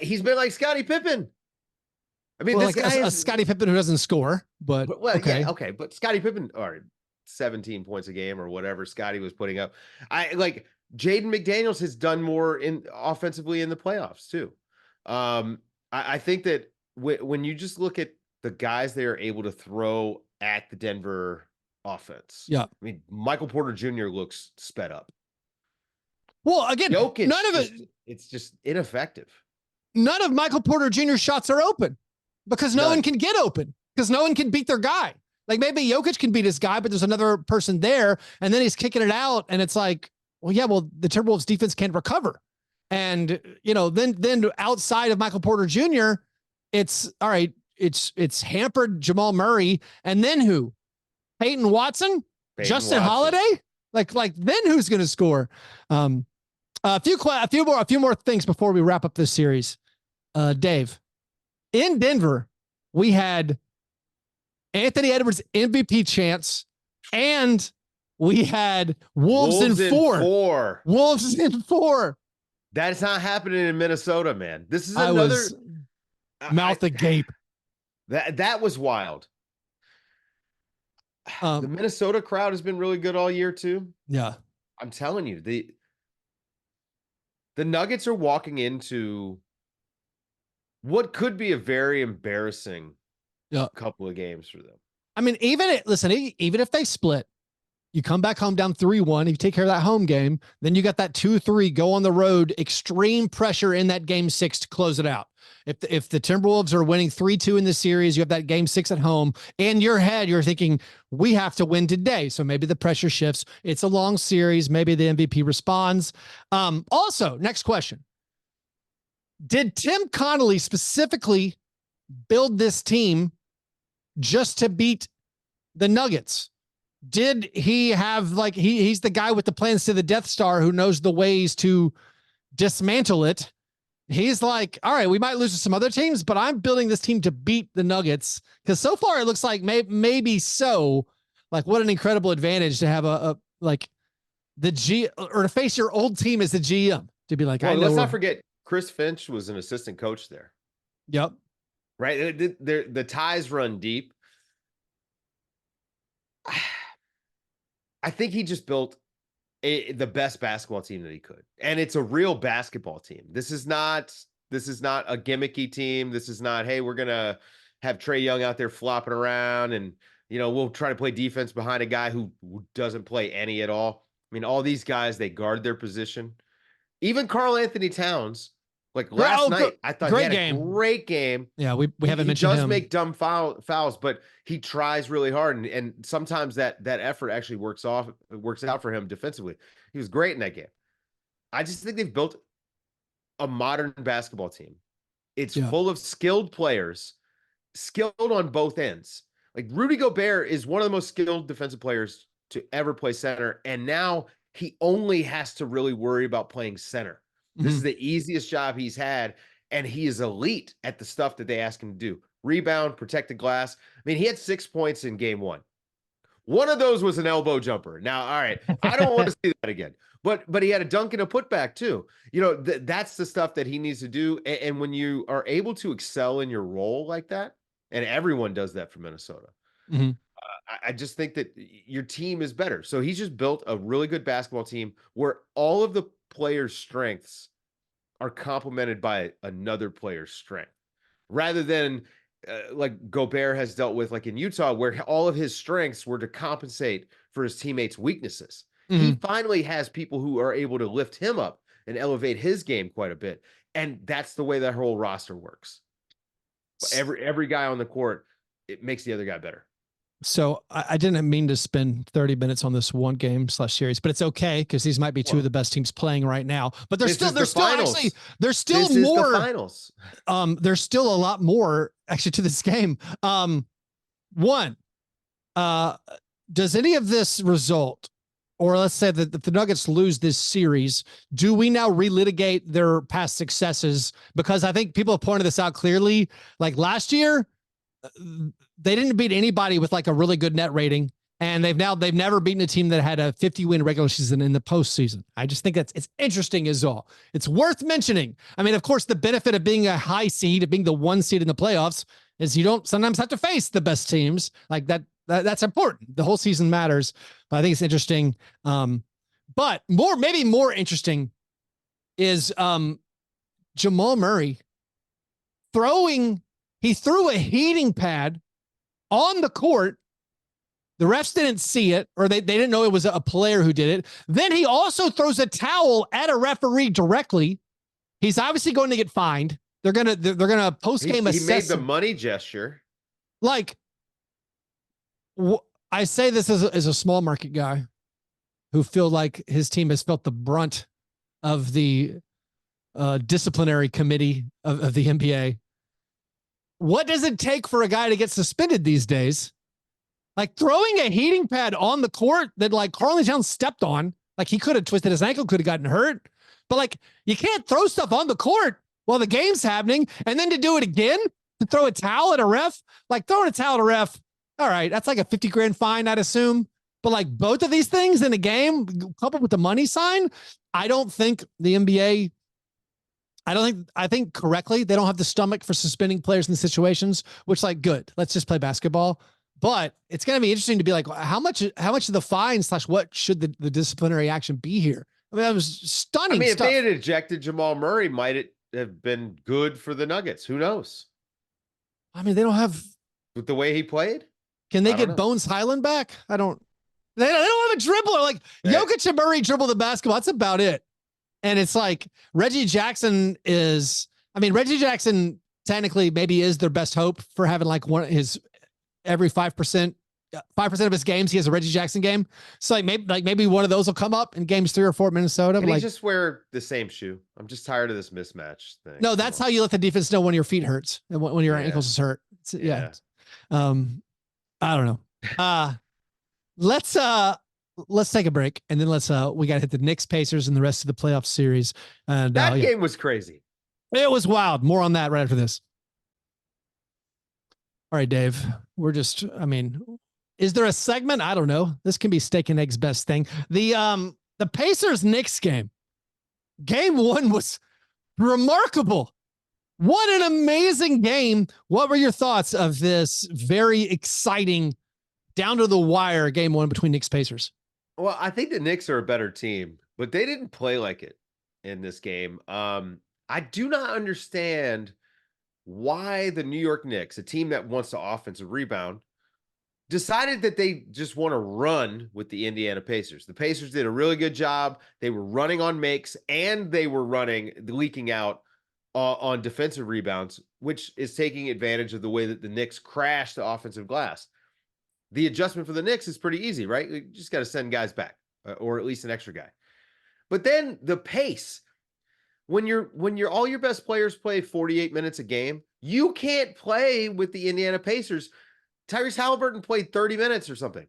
he's been like Scottie Pippen. I mean, this guy is Scottie Pippen who doesn't score, but okay. Yeah, okay. But Scottie Pippen, all right, 17 points a game or whatever Scottie was putting up. Jaden McDaniels has done more offensively in the playoffs too. I think that when you just look at the guys they are able to throw at the Denver offense. Yeah. I mean, Michael Porter Jr. looks sped up. Well, again, Jokic, it's just ineffective. None of Michael Porter Jr.'s shots are open because no one can get open because no one can beat their guy. Like, maybe Jokic can beat his guy, but there's another person there and then he's kicking it out. And it's like, the Timberwolves defense can't recover. And, then outside of Michael Porter Jr., it's all right. It's hampered Jamal Murray. And then who? Peyton Watson, Justin Holiday. Like then who's going to score? A few more things before we wrap up this series. Dave, in Denver, we had Anthony Edwards MVP chance and we had Wolves in four. Wolves in 4. That's not happening in Minnesota, man. This is I another was mouth agape. That was wild. The Minnesota crowd has been really good all year too. Yeah. I'm telling you, the Nuggets are walking into what could be a very embarrassing couple of games for them. I mean, even if they split, you come back home down 3-1, you take care of that home game, then you got that 2-3, go on the road, extreme pressure in that game 6 to close it out. If the Timberwolves are winning 3-2 in the series, you have that game 6 at home. In your head, you're thinking, we have to win today. So maybe the pressure shifts. It's a long series. Maybe the MVP responds. Also, next question. Did Tim Connolly specifically build this team just to beat the Nuggets? Did he have he's the guy with the plans to the Death Star who knows the ways to dismantle it? He's like, all right, we might lose to some other teams, but I'm building this team to beat the Nuggets. Because so far it looks like maybe so. Like, what an incredible advantage to have the G or to face your old team as the GM to be like, well, let's not forget Chris Finch was an assistant coach there. Yep. Right. The ties run deep. I think he just built the best basketball team that he could. And it's a real basketball team. This is not a gimmicky team. This is not, hey, we're going to have Trae Young out there flopping around and, we'll try to play defense behind a guy who doesn't play any at all. I mean, all these guys, they guard their position. Even Karl Anthony Towns, last night, I thought he had a great game. Yeah, we haven't mentioned him. He does make dumb fouls, but he tries really hard, and sometimes that effort actually works out for him defensively. He was great in that game. I just think they've built a modern basketball team. It's full of skilled players, skilled on both ends. Like Rudy Gobert is one of the most skilled defensive players to ever play center, and now he only has to really worry about playing center. This is the easiest job he's had, and he is elite at the stuff that they ask him to do. Rebound, protect the glass. I mean, he had 6 points in game 1. One of those was an elbow jumper. Now, all right, I don't want to see that again. But he had a dunk and a putback too. That's the stuff that he needs to do. And when you are able to excel in your role like that, and everyone does that for Minnesota, I just think that your team is better. So he's just built a really good basketball team where all of the players' strengths are complemented by another player's strength, rather than like Gobert has dealt with, like in Utah, where all of his strengths were to compensate for his teammates' weaknesses. He finally has people who are able to lift him up and elevate his game quite a bit. And that's the way that whole roster works. Every guy on the court, it makes the other guy better. So I didn't mean to spend 30 minutes on this one game / series, but it's okay because these might be two of the best teams playing right now. But there's still more finals. There's still a lot more actually to this game. One, does any of this result, or let's say that if the Nuggets lose this series, do we now relitigate their past successes? Because I think people have pointed this out clearly. Like last year, they didn't beat anybody with like a really good net rating. And they've never beaten a team that had a 50-win regular season in the postseason. I just think it's interesting is all. It's worth mentioning. I mean, of course, the benefit of being a high seed, of being the 1 seed in the playoffs, is you don't sometimes have to face the best teams like that. That's important. The whole season matters, but I think it's interesting. But maybe more interesting is Jamal Murray he threw a heating pad on the court. The refs didn't see it, or they didn't know it was a player who did it. Then he also throws a towel at a referee directly. He's obviously going to get fined. They're gonna post game assess. He made the money gesture. Like, I say this as a small market guy who feel like his team has felt the brunt of the disciplinary committee of the NBA. What does it take for a guy to get suspended these days? Like throwing a heating pad on the court that like Karl Towns stepped on, like he could have twisted his ankle, could have gotten hurt. But like, you can't throw stuff on the court while the game's happening. And then to do it again, to throw a towel at a ref, like throwing a towel at a ref. All right. That's like a $50,000 fine, I'd assume. But like both of these things in a game, coupled with the money sign, I don't think the NBA. I think correctly, they don't have the stomach for suspending players in the situations, which like good. Let's just play basketball. But it's going to be interesting to be like, how much of the fine / what should the disciplinary action be here? I mean, that was stunning. I mean, stuff. if they had ejected Jamal Murray, might it have been good for the Nuggets? Who knows? I mean, they don't have. With the way he played, Can they get Bones Highland back? I don't. They don't have a dribbler. Like Jokic and Murray dribble the basketball. That's about it. And it's like Reggie Jackson is. I mean, Reggie Jackson technically maybe is their best hope for having like one of his every 5% of his games. He has a Reggie Jackson game. So maybe one of those will come up in games 3 or 4 at Minnesota. Can he just wear the same shoe? I'm just tired of this mismatch thing. No, that's how you let the defense know when your feet hurts and when your ankles is hurt. Yeah. I don't know. Let's take a break and then we got to hit the Knicks, Pacers, and the rest of the playoff series. And that game was crazy. It was wild. More on that right after this. All right, Dave. Is there a segment? I don't know. This can be steak and eggs best thing. The Pacers Knicks game 1 was remarkable. What an amazing game. What were your thoughts of this very exciting down to the wire game 1 between Knicks Pacers? Well, I think the Knicks are a better team, but they didn't play like it in this game. I do not understand why the New York Knicks, a team that wants to offensive rebound, decided that they just want to run with the Indiana Pacers. The Pacers did a really good job. They were running on makes and they were leaking out on defensive rebounds, which is taking advantage of the way that the Knicks crashed the offensive glass. The adjustment for the Knicks is pretty easy, right? You just got to send guys back, or at least an extra guy. But then the pace, when all your best players play 48 minutes a game, you can't play with the Indiana Pacers. Tyrese Halliburton played 30 minutes or something.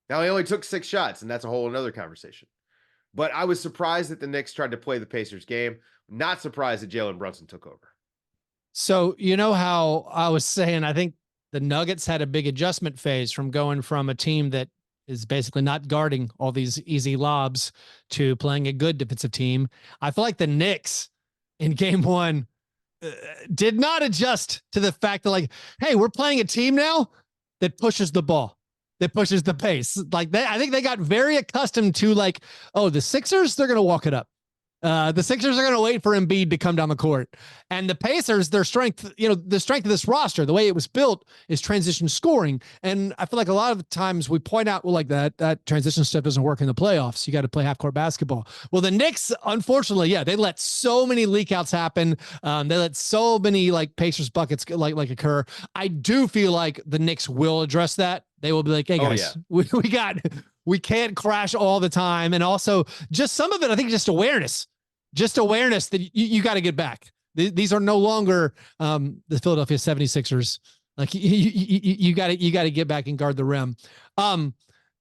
Now he only took 6 shots, and that's a whole another conversation. But I was surprised that the Knicks tried to play the Pacers game. Not surprised that Jalen Brunson took over. So you know how I was saying, I think the Nuggets had a big adjustment phase from going from a team that is basically not guarding all these easy lobs to playing a good defensive team. I feel like the Knicks in game 1 did not adjust to the fact that like, hey, we're playing a team now that pushes the ball, that pushes the pace. Like I think they got very accustomed to like, oh, the Sixers, they're going to walk it up. The Sixers are going to wait for Embiid to come down the court. And the Pacers, their strength, the strength of this roster, the way it was built is transition scoring. And I feel like a lot of times we point out, well, like that transition stuff doesn't work in the playoffs. You got to play half court basketball. Well, the Knicks, unfortunately, they let so many leakouts happen. They let so many like Pacers buckets like occur. I do feel like the Knicks will address that. They will be like, hey guys, we can't crash all the time. And also just some of it, I think just awareness that you got to get back. These are no longer the Philadelphia 76ers. Like you got to get back and guard the rim. The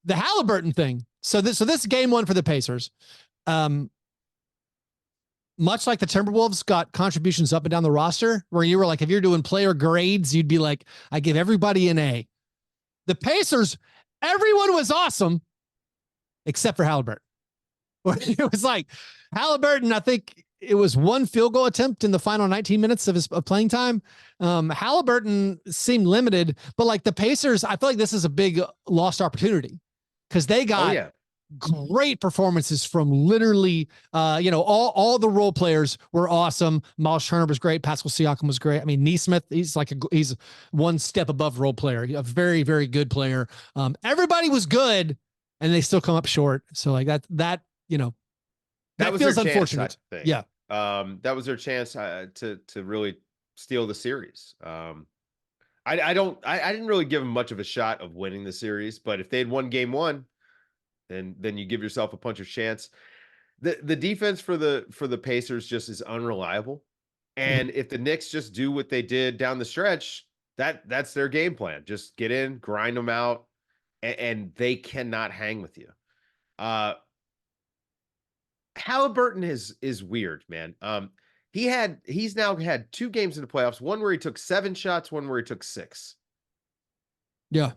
Halliburton thing. So this game 1 for the Pacers, much like the Timberwolves got contributions up and down the roster where you were like, if you're doing player grades, you'd be like, I give everybody an A. The Pacers, everyone was awesome except for Halliburton. It was like Halliburton, I think it was 1 field goal attempt in the final 19 minutes of his playing time. Halliburton seemed limited, but like the Pacers, I feel like this is a big lost opportunity because they got great performances from literally, all the role players were awesome. Miles Turner was great. Pascal Siakam was great. I mean, Nesmith, he's 1 step above role player, a very, very good player. Everybody was good and they still come up short. So like that feels unfortunate. Yeah. That was their chance to really steal the series. I didn't really give them much of a shot of winning the series, but if they'd won game 1, then you give yourself a puncher's chance. The defense for the Pacers just is unreliable. And if the Knicks just do what they did down the stretch, that's their game plan. Just get in, grind them out, and they cannot hang with you. Halliburton is weird, man. He's now had 2 games in the playoffs, one where he took 7 shots, one where he took 6. Yeah.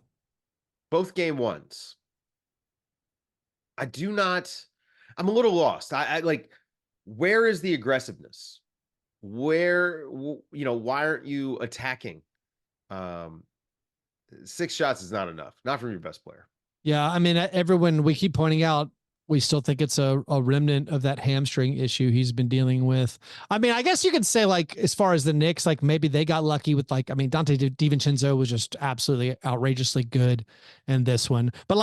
Both game 1s. I do not. I'm a little lost. I like, where is the aggressiveness? Why aren't you attacking? Um, 6 shots is not enough. Not from your best player. Yeah, I mean, everyone, we keep pointing out, we still think it's a remnant of that hamstring issue he's been dealing with. I mean, I guess you could say, like, as far as the Knicks, like maybe they got lucky with, like, I mean, Dante DiVincenzo was just absolutely outrageously good in this one. But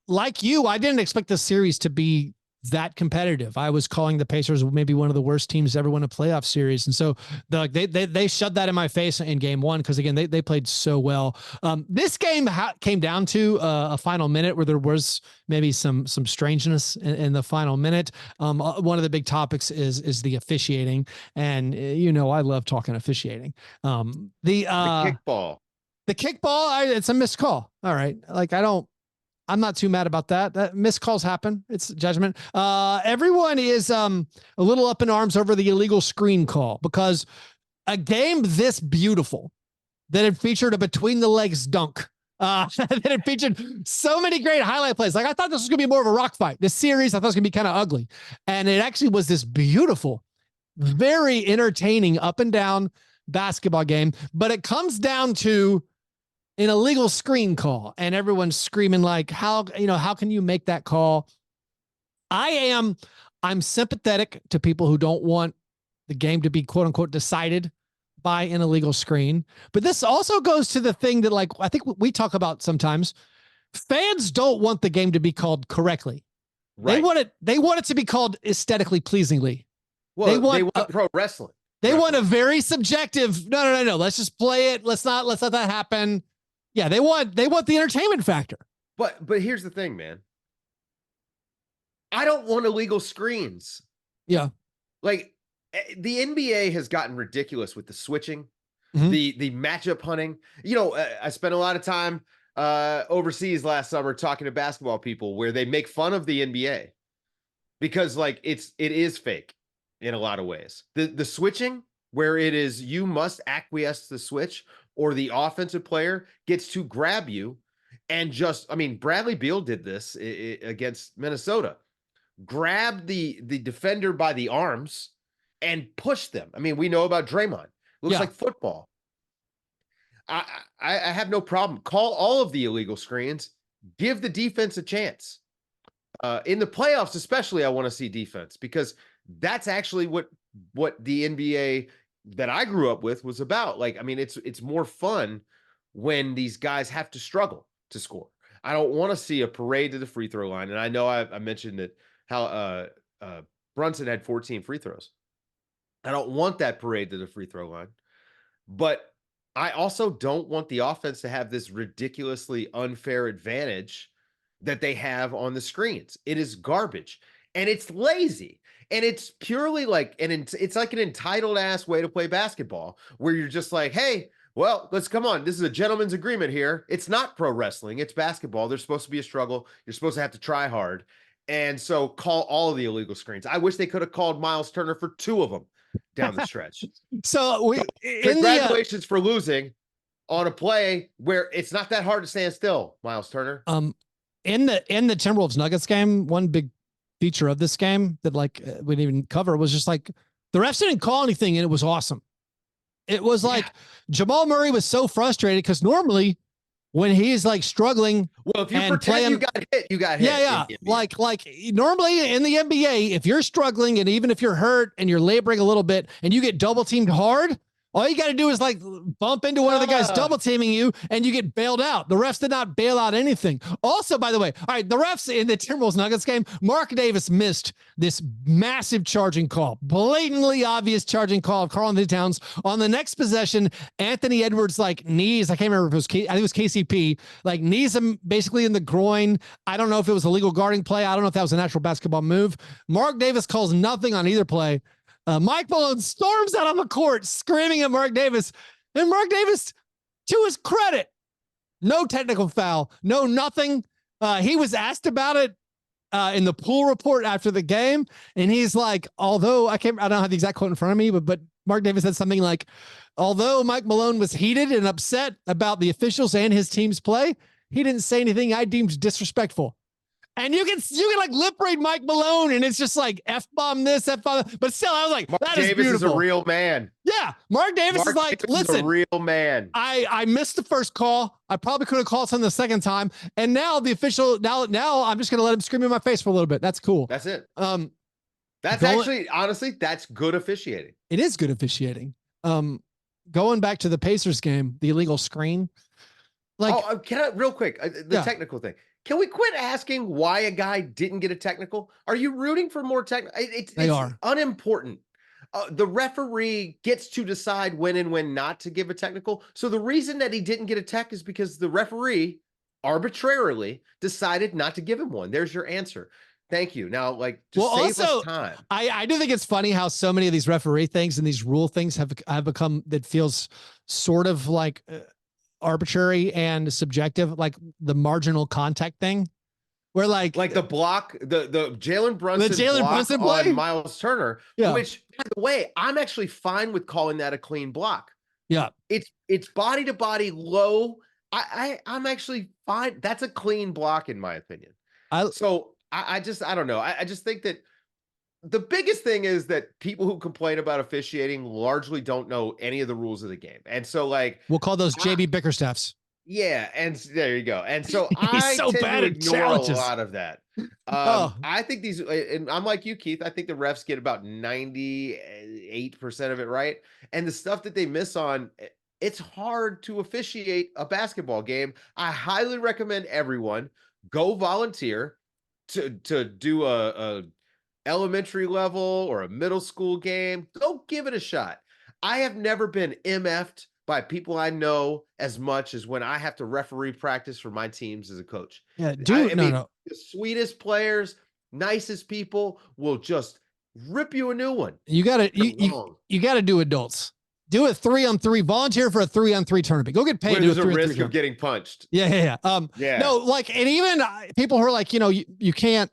like you, I didn't expect the series to be that competitive. I was calling the Pacers maybe one of the worst teams to ever win a playoff series. And so they shoved that in my face in game one, because again, they played so well. This game came down to a final minute where there was maybe some strangeness in the final minute. One of the big topics is the officiating, and I love talking officiating. The kickball. The kickball, it's a missed call. All right. Like, I'm not too mad about that. That missed calls happen. It's judgment. Everyone is a little up in arms over the illegal screen call, because a game this beautiful, that had featured a between the legs dunk, that had featured so many great highlight plays. Like, I thought this was going to be more of a rock fight. This series, I thought it was going to be kind of ugly. And it actually was this beautiful, very entertaining up and down basketball game. But it comes down to an illegal screen call, and everyone's screaming like, how can you make that call? I'm sympathetic to people who don't want the game to be quote unquote decided by an illegal screen. But this also goes to the thing that, like, I think we talk about sometimes. Fans don't want the game to be called correctly. Right. They want it to be called aesthetically pleasingly. Well, they want pro wrestling. They want a very subjective, no. Let's just play it. Let's not let that happen. Yeah, they want the entertainment factor. But here's the thing, man. I don't want illegal screens. Yeah. Like, the NBA has gotten ridiculous with the switching, the matchup hunting. I spent a lot of time overseas last summer talking to basketball people, where they make fun of the NBA because, like, it is fake in a lot of ways. The switching, where it is you must acquiesce to the switch, or the offensive player gets to grab you and Bradley Beal did this against Minnesota. Grabbed the defender by the arms and pushed them. I mean, we know about Draymond. Looks like football. I have no problem. Call all of the illegal screens. Give the defense a chance. In the playoffs, especially, I want to see defense, because that's actually what the NBA that I grew up with was about. Like, I mean, it's more fun when these guys have to struggle to score. I don't want to see a parade to the free throw line. And I know I mentioned that how Brunson had 14 free throws. I don't want that parade to the free throw line. But I also don't want the offense to have this ridiculously unfair advantage that they have on the screens. It is garbage, and it's lazy. And it's purely like it's like an entitled ass way to play basketball, where you're just like, hey, well, let's come on. This is a gentleman's agreement here. It's not pro wrestling. It's basketball. There's supposed to be a struggle. You're supposed to have to try hard. And so call all of the illegal screens. I wish they could have called Miles Turner for 2 of them down the stretch. Congratulations for losing on a play where it's not that hard to stand still, Miles Turner. In the Timberwolves Nuggets game, one big feature of this game that we didn't even cover was just like the refs didn't call anything, and it was awesome. It was like Jamal Murray was so frustrated, because normally when he's like struggling, well, if you pretend you got hit, you got hit. Yeah. Like normally in the NBA, if you're struggling, and even if you're hurt and you're laboring a little bit and you get double teamed hard, all you got to do is like bump into one of the guys double teaming you, and you get bailed out. The refs did not bail out anything. Also, by the way, all right, the refs in the Timberwolves Nuggets game, Mark Davis missed this massive charging call, blatantly obvious charging call of Karl-Anthony Towns. On the next possession, Anthony Edwards knees, I can't remember if it was, I think it was KCP, knees him basically in the groin. I don't know if it was a legal guarding play. I don't know if that was an actual basketball move. Mark Davis calls nothing on either play. Mike Malone storms out on the court screaming at Mark Davis, and Mark Davis, to his credit, no technical foul, no nothing. He was asked about it in the pool report after the game, and he's like, although I don't have the exact quote in front of me, but Mark Davis said something like, although Mike Malone was heated and upset about the officials and his team's play, he didn't say anything I deemed disrespectful. And you can like lip read Mike Malone, and it's just like F-bomb this, F-bomb, but still, I was like, Mark that Davis is beautiful. is a real man. Yeah, Mark Davis is like, listen, a real man. I missed the first call. I probably could have called something the second time, and now the official now I'm just gonna let him scream in my face for a little bit. That's cool. That's it. That's actually, honestly, that's good officiating. It is good officiating. Going back to the Pacers game, the illegal screen. Like, can I real quick technical thing? Can we quit asking why a guy didn't get a technical? Are you rooting for more technical? It's unimportant. The referee gets to decide when and when not to give a technical. So the reason that he didn't get a tech is because the referee arbitrarily decided not to give him one. There's your answer. Thank you. Now, like, just save us time. I do think it's funny how so many of these referee things and these rule things have become, that feels sort of like arbitrary and subjective, like the marginal contact thing, where like the block, the Jalen Brunson block on Miles Turner, which, by the way, I'm actually fine with calling that a clean block. Yeah, it's body to body low. I'm actually fine. That's a clean block in my opinion. I don't know. I just think that the biggest thing is that people who complain about officiating largely don't know any of the rules of the game. And so, like, we'll call those JB Bickerstaffs. Yeah, and there you go. And so I tend to ignore a lot of that. I think these, and I'm like you, Keith, I think the refs get about 98% of it right. And the stuff that they miss on, it's hard to officiate a basketball game. I highly recommend everyone go volunteer to do a elementary level or a middle school game. Go give it a shot. I have never been MF'd by people I know as much as when I have to referee practice for my teams as a coach. Yeah, dude, no. The sweetest players, nicest people will just rip you a new one. You gotta do adults. Do a 3-on-3, volunteer for a 3-on-3 tournament. Go get paid. There's a risk of getting punched. Yeah. No, like, and even people who are like, you can't,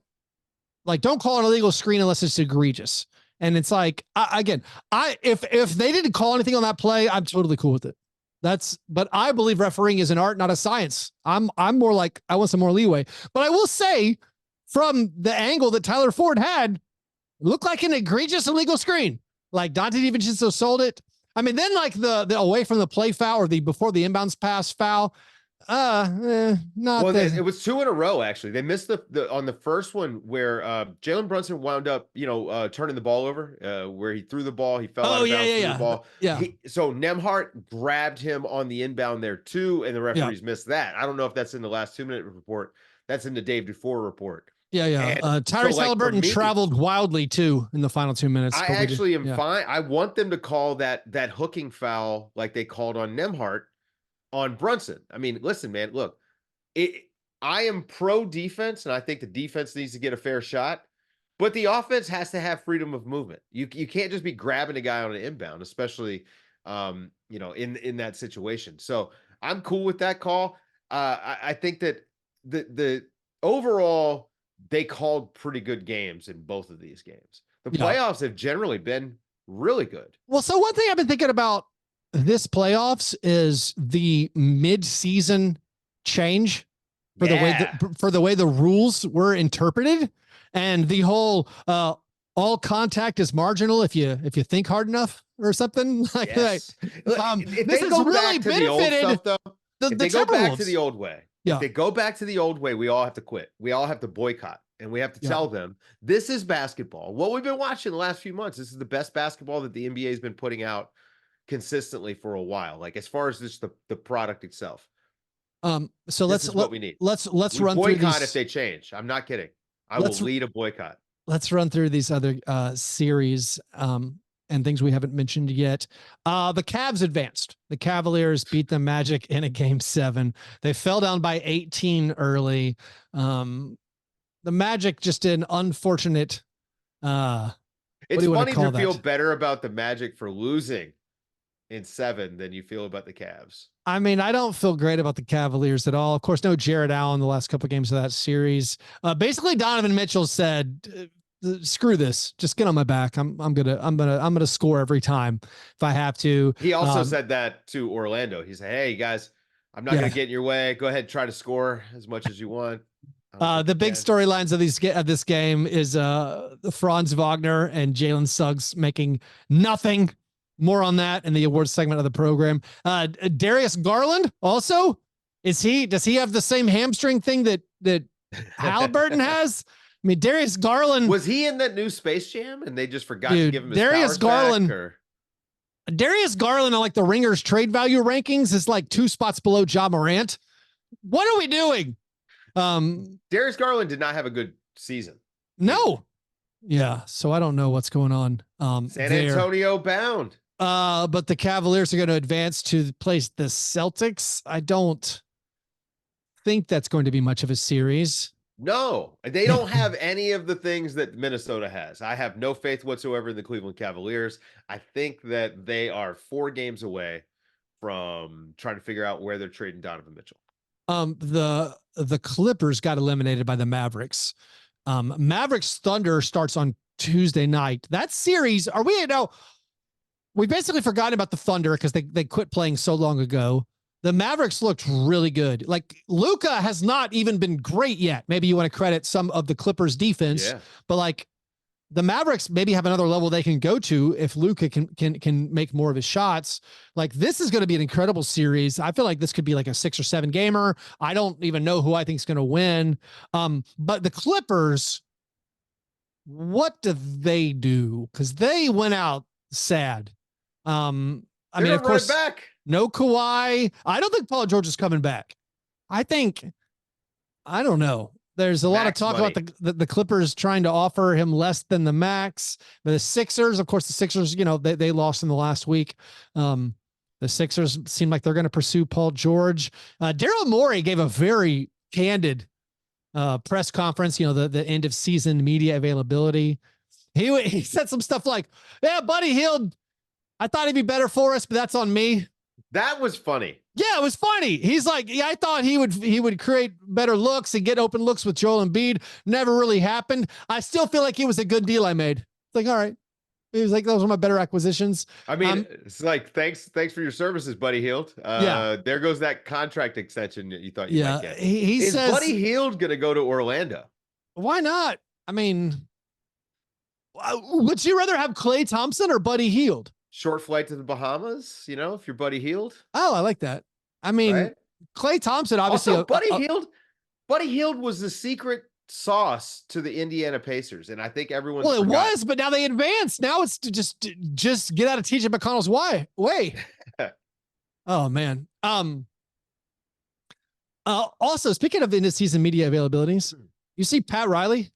like, don't call an illegal screen unless it's egregious. And it's like, if they didn't call anything on that play, I'm totally cool with it. But I believe refereeing is an art, not a science. I'm more like, I want some more leeway. But I will say, from the angle that Tyler Ford had, it looked like an egregious illegal screen. Like, Dante DiVincenzo sold it. I mean, then like the away from the play foul, or the before the inbounds pass foul. It was 2 in a row, actually. They missed the on the first one where Jalen Brunson wound up, turning the ball over, where he threw the ball, he fell out of bounds, threw the ball. Yeah. So Nembhard grabbed him on the inbound there too, and the referees missed that. I don't know if that's in the last 2-minute report. That's in the Dave Dufour report. Yeah. Tyrese Halliburton traveled wildly too in the final 2 minutes. I actually am fine. I want them to call that hooking foul like they called on Nembhard on Brunson. I mean, listen, man, look, I am pro defense, and I think the defense needs to get a fair shot, but the offense has to have freedom of movement. You can't just be grabbing a guy on an inbound, especially, in that situation. So I'm cool with that call. I think that the overall, they called pretty good games in both of these games. The playoffs have generally been really good. Well, so one thing I've been thinking about this playoffs is the mid-season change for the way the rules were interpreted, and the whole all contact is marginal if you think hard enough or something like that. This has really benefited if they go back to the old way. Yeah. If they go back to the old way, we all have to quit. We all have to boycott, and we have to tell them this is basketball. What we've been watching the last few months, this is the best basketball that the NBA has been putting out consistently for a while. Like, as far as just the product itself. So what we need. Let's run through these if they change. I'm not kidding. I will lead a boycott. Let's run through these other series and things we haven't mentioned yet. The Cavs advanced. The Cavaliers beat the Magic in a game 7. They fell down by 18 early. The Magic just did an unfortunate. It's funny to feel better about the Magic for losing in 7 than you feel about the Cavs. I mean, I don't feel great about the Cavaliers at all. Of course, no Jared Allen the last couple of games of that series. Basically, Donovan Mitchell said, screw this, just get on my back. I'm gonna score every time if I have to. He also said that to Orlando. He said, hey guys, I'm not gonna get in your way. Go ahead and try to score as much as you want. The big storylines of this game is Franz Wagner and Jalen Suggs making nothing. More on that in the awards segment of the program. Darius Garland also, does he have the same hamstring thing that Halliburton has? I mean, Darius Garland, was he in that new Space Jam and they just forgot to give him his Darius Garland back, or? Darius Garland on like the Ringers trade value rankings is like 2 spots below Ja Morant. What are we doing? Darius Garland did not have a good season. No. Yeah. So I don't know what's going on. San Antonio bound. But the Cavaliers are going to advance to place the Celtics. I don't think that's going to be much of a series. No, they don't have any of the things that Minnesota has. I have no faith whatsoever in the Cleveland Cavaliers. I think that they are 4 games away from trying to figure out where they're trading Donovan Mitchell. The Clippers got eliminated by the Mavericks. Mavericks Thunder starts on Tuesday night. That series, we basically forgotten about the Thunder because they quit playing so long ago. The Mavericks looked really good. Like Luka has not even been great yet. Maybe you want to credit some of the Clippers defense, but like the Mavericks maybe have another level they can go to if Luka can make more of his shots. Like this is going to be an incredible series. I feel like this could be like a 6 or 7 gamer. I don't even know who I think is going to win. But the Clippers, what do they do? Because they went out sad. I mean, of course, back. No Kawhi. I don't think Paul George is coming back. I don't know. There's a lot of talk about the Clippers trying to offer him less than the max. But the Sixers, of course, they lost in the last week. The Sixers seem like they're going to pursue Paul George. Daryl Morey gave a very candid press conference, the end of season media availability. He said some stuff like, yeah, Buddy Hield, I thought he'd be better for us, but that's on me. That was funny. Yeah, it was funny. He's like, yeah, I thought he would create better looks and get open looks with Joel Embiid. Never really happened. I still feel like it was a good deal I made. It's like, all right. He was like, those were my better acquisitions. I mean, it's like, thanks for your services, Buddy Hield. There goes that contract extension that you thought you might get. Is Buddy Hield going to go to Orlando? Why not? I mean, would you rather have Klay Thompson or Buddy Hield? Short flight to the Bahamas, if you're Buddy Hield. Oh, I like that. I mean, right? Klay Thompson, obviously. Also, Buddy Hield was the secret sauce to the Indiana Pacers, and I think everyone's it was, but now they advanced. Now it's to just get out of TJ McConnell's way. Oh man. Also, speaking of in-season media availabilities, you see Pat Riley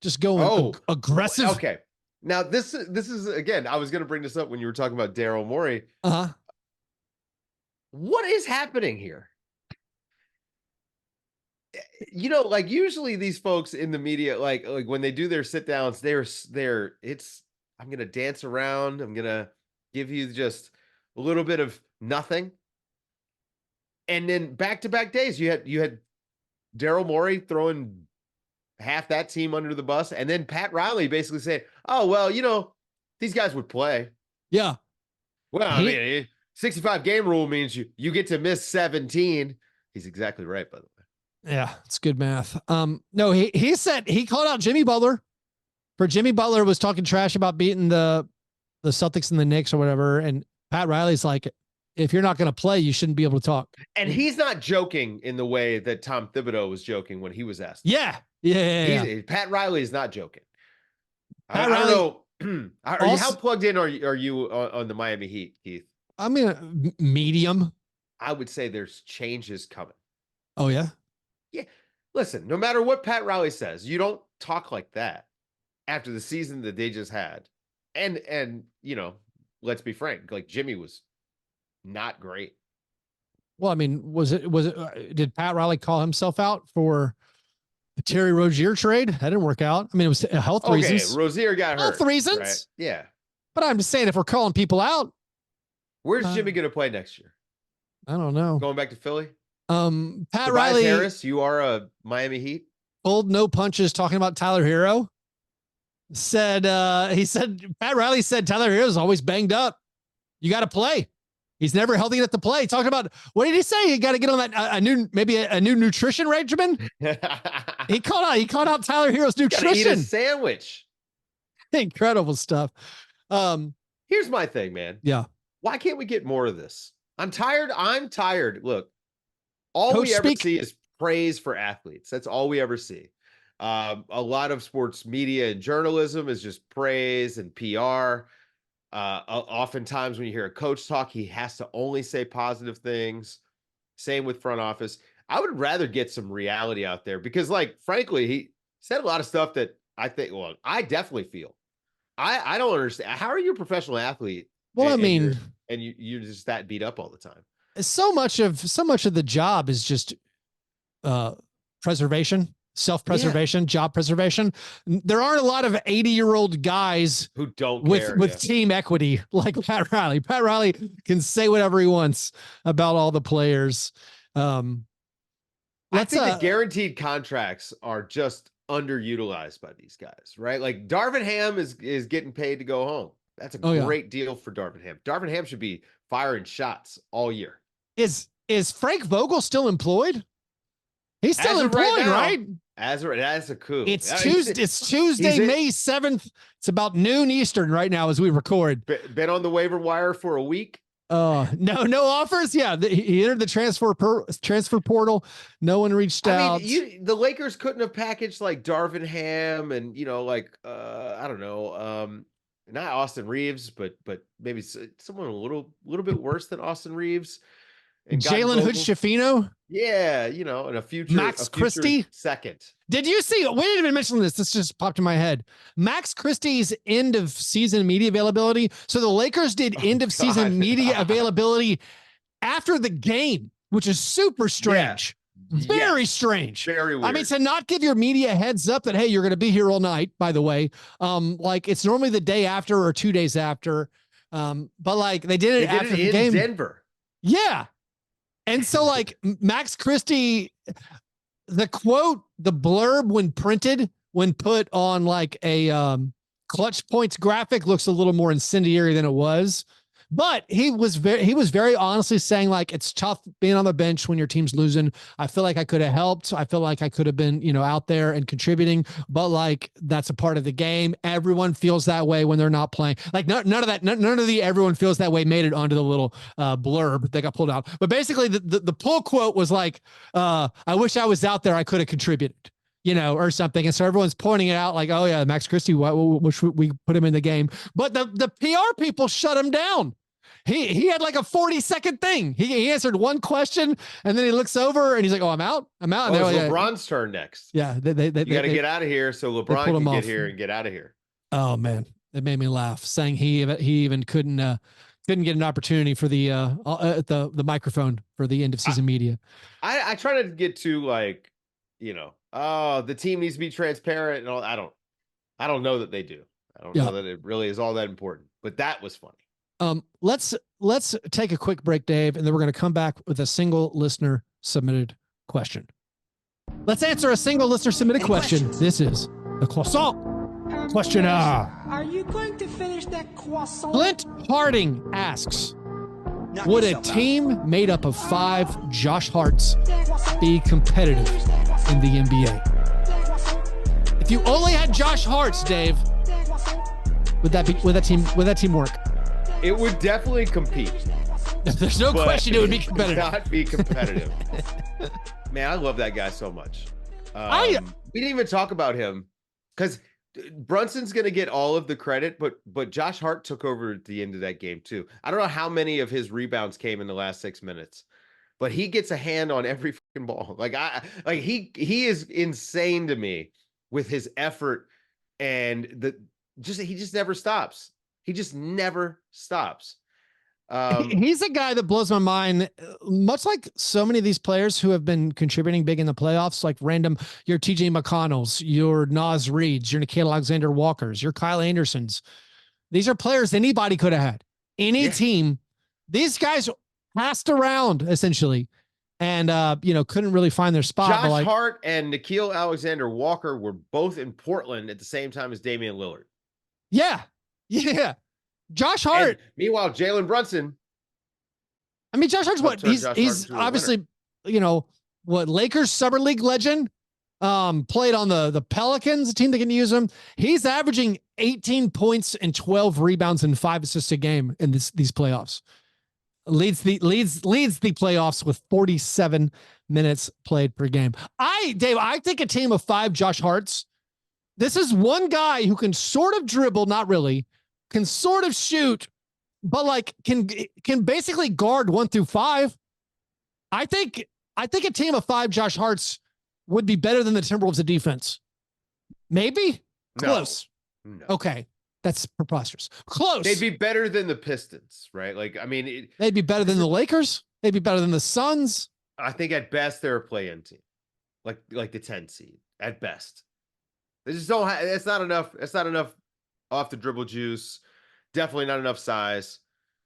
just going aggressive. Okay. Now this is again, I was going to bring this up when you were talking about Daryl Morey. What is happening here? Like usually these folks in the media, like when they do their sit downs, I'm going to dance around. I'm going to give you just a little bit of nothing. And then back-to-back days, you had Daryl Morey throwing half that team under the bus. And then Pat Riley basically said, oh, well, these guys would play. Yeah. Well, I mean, 65 game rule means you get to miss 17. He's exactly right, by the way. Yeah, it's good math. No, he said he called out Jimmy Butler. Jimmy Butler was talking trash about beating the Celtics and the Knicks or whatever. And Pat Riley's like, if you're not going to play, you shouldn't be able to talk. And he's not joking in the way that Tom Thibodeau was joking when he was asked. Yeah. Pat Riley is not joking. Pat Riley, I don't know. How plugged in are you on the Miami Heat, Keith? I mean, medium. I would say there's changes coming. Oh, yeah? Yeah. Listen, no matter what Pat Riley says, you don't talk like that after the season that they just had. And let's be frank, like Jimmy was not great. Well, I mean, did Pat Riley call himself out for the Terry Rozier trade? That didn't work out. I mean, it was health reasons. Rozier got hurt. Health reasons. Right? Yeah. But I'm just saying, if we're calling people out. Where's Jimmy going to play next year? I don't know. Going back to Philly? Pat Riley. Harris, you are a Miami Heat. Pulled no punches talking about Tyler Hero. Pat Riley said Tyler Hero's always banged up. You got to play. He's never healthy enough to play. He talked about, what did he say? You got to get on that a new nutrition regimen. He called out Tyler Hero's nutrition. Eat a sandwich. Incredible stuff. Here's my thing, man. Yeah. Why can't we get more of this? I'm tired. Look, all Coach we ever see is praise for athletes. That's all we ever see. A lot of sports media and journalism is just praise and PR. Oftentimes when you hear a coach talk, he has to only say positive things. Same with front office. I would rather get some reality out there because, like, frankly, he said a lot of stuff that I think, well, I definitely feel. I don't understand. How are you a professional athlete? Well, you're just that beat up all the time. So much of the job is just preservation, self-preservation, job preservation. There aren't a lot of 80-year-old guys who don't care with team equity like Pat Riley. Pat Riley can say whatever he wants about all the players. I think the guaranteed contracts are just underutilized by these guys, right? Like Darvin Ham is getting paid to go home. That's a great deal for Darvin Ham. Darvin Ham should be firing shots all year. Is Frank Vogel still employed? He's still employed, right? That's a coup. It's Tuesday. It's Tuesday, May 7th. It's about noon Eastern right now as we record. Been on the waiver wire for a week. No offers. Yeah, he entered the transfer portal. No one reached out. The Lakers couldn't have packaged like Darvin Ham and I don't know, not Austin Reeves, but maybe someone a little bit worse than Austin Reeves. And Jalen Hood-Schifino. Yeah, and a future Max Christie second. Did you see? We didn't even mention this. This just popped in my head. Max Christie's end of season media availability. So the Lakers did end of season media availability after the game, which is super strange. Yeah. Very strange. Very weird. I mean, to not give your media a heads up that, hey, you're going to be here all night, by the way. Like it's normally the day after or 2 days after. But like they did it after the game. Denver. Yeah. And so like Max Christie, the quote, the blurb when put on like a clutch points graphic looks a little more incendiary than it was. But he was very honestly saying like, it's tough being on the bench when your team's losing. I feel like I could have helped. I feel like I could have been, out there and contributing, but like, that's a part of the game. Everyone feels that way when they're not playing. Like none of the everyone feels that way made it onto the little blurb that got pulled out. But basically the pull quote was like, I wish I was out there. I could have contributed. Or something. And so everyone's pointing it out like, oh yeah, Max Christie, wish we put him in the game. But the PR people shut him down. He had like a 40-second thing. He answered one question and then he looks over and he's like, oh, I'm out. It's LeBron's turn next. Yeah. You got to get out of here so LeBron can get here and get out of here. Oh man. It made me laugh saying he even couldn't get an opportunity for the microphone for the end of season media. I try to get to like, the team needs to be transparent and all. I don't know that they do. I don't know that it really is all that important, but that was funny. Let's take a quick break, Dave, and then we're going to come back with a single listener submitted question. Let's answer a single listener submitted question. This is the croissant questioner. Are you going to finish that croissant? Clint Harding asks, would a team made up of 5 Josh Harts be competitive in the NBA? If you only had Josh Harts, Dave, would that team work? It would definitely compete. There's no question it would be competitive. Not be competitive. Man, I love that guy so much. We didn't even talk about him because Brunson's going to get all of the credit, but Josh Hart took over at the end of that game too. I don't know how many of his rebounds came in the last 6 minutes, but he gets a hand on every fucking ball. He is insane to me with his effort and he just never stops. He just never stops. He's a guy that blows my mind, much like so many of these players who have been contributing big in the playoffs, like your TJ McConnells, your Naz Reeds, your Nickeil Alexander-Walkers, your Kyle Andersons. These are players anybody could have had. Any team. These guys passed around, essentially, and couldn't really find their spot. Josh Hart and Nickeil Alexander-Walker were both in Portland at the same time as Damian Lillard. Yeah. Yeah. Josh Hart. And meanwhile, Jalen Brunson I mean, Josh Hart's what? Turn He's Josh Hart into a winner. obviously, what, Lakers Summer League legend. Played on the Pelicans, a team that can use him. He's averaging 18 points and 12 rebounds and 5 assists a game in these playoffs. Leads the playoffs with 47 minutes played per game. Dave, I think a team of 5 Josh Harts. This is one guy who can sort of dribble, not really, can sort of shoot, but like can basically guard 1 through 5. I think a team of 5 Josh Harts would be better than the Timberwolves at defense. Maybe? Close. No. Okay. That's preposterous. Close. They'd be better than the Pistons, right? Like, I mean, they'd be better than the Lakers. They'd be better than the Suns. I think at best they're a play-in team, like the 10 seed at best. They just don't have. It's not enough. It's not enough off the dribble juice. Definitely not enough size.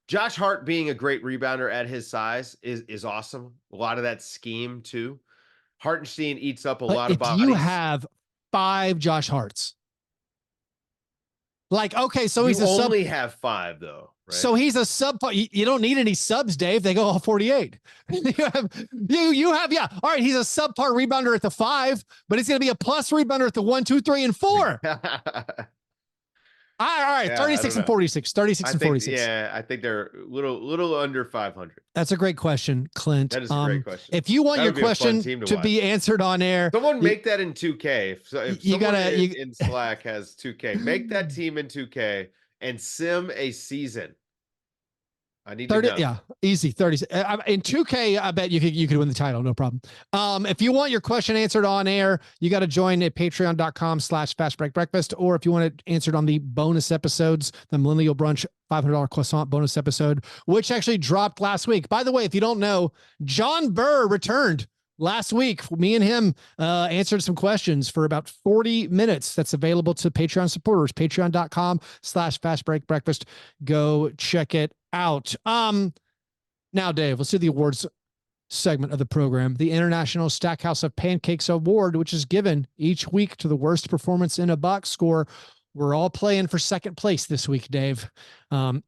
Josh Hart being a great rebounder at his size is awesome. A lot of that scheme too. Hartenstein eats up a lot of bodies. If you have 5 Josh Harts, like, okay, so he's only have 5 though, right? So he's a sub. You don't need any subs, Dave. They go all 48. you have, yeah. All right, he's a subpar rebounder at the 5, but he's going to be a plus rebounder at the 1, 2, 3, and 4. All right, yeah, 36 and 46. 36 and 46. Yeah, I think they're a little under 500. That's a great question, Clint. That is a great question. If you want your question to be answered on air, someone make that in 2K. If you gotta in Slack has 2K, make that team in 2K and sim a season. I need 30, to know. Yeah, easy 30. In 2K, I bet you could win the title, no problem. If you want your question answered on air, you got to join at patreon.com/Fastbreak Breakfast, or if you want it answered on the bonus episodes, the Millennial Brunch $500 croissant bonus episode, which actually dropped last week. By the way, if you don't know, John Burr returned last week. Me and him answered some questions for about 40 minutes. That's available to Patreon supporters, patreon.com/Fastbreak Breakfast. Go check it out. Now, Dave, let's do the awards segment of the program. The International Stackhouse of Pancakes Award, which is given each week to the worst performance in a box score. We're all playing for second place this week, Dave.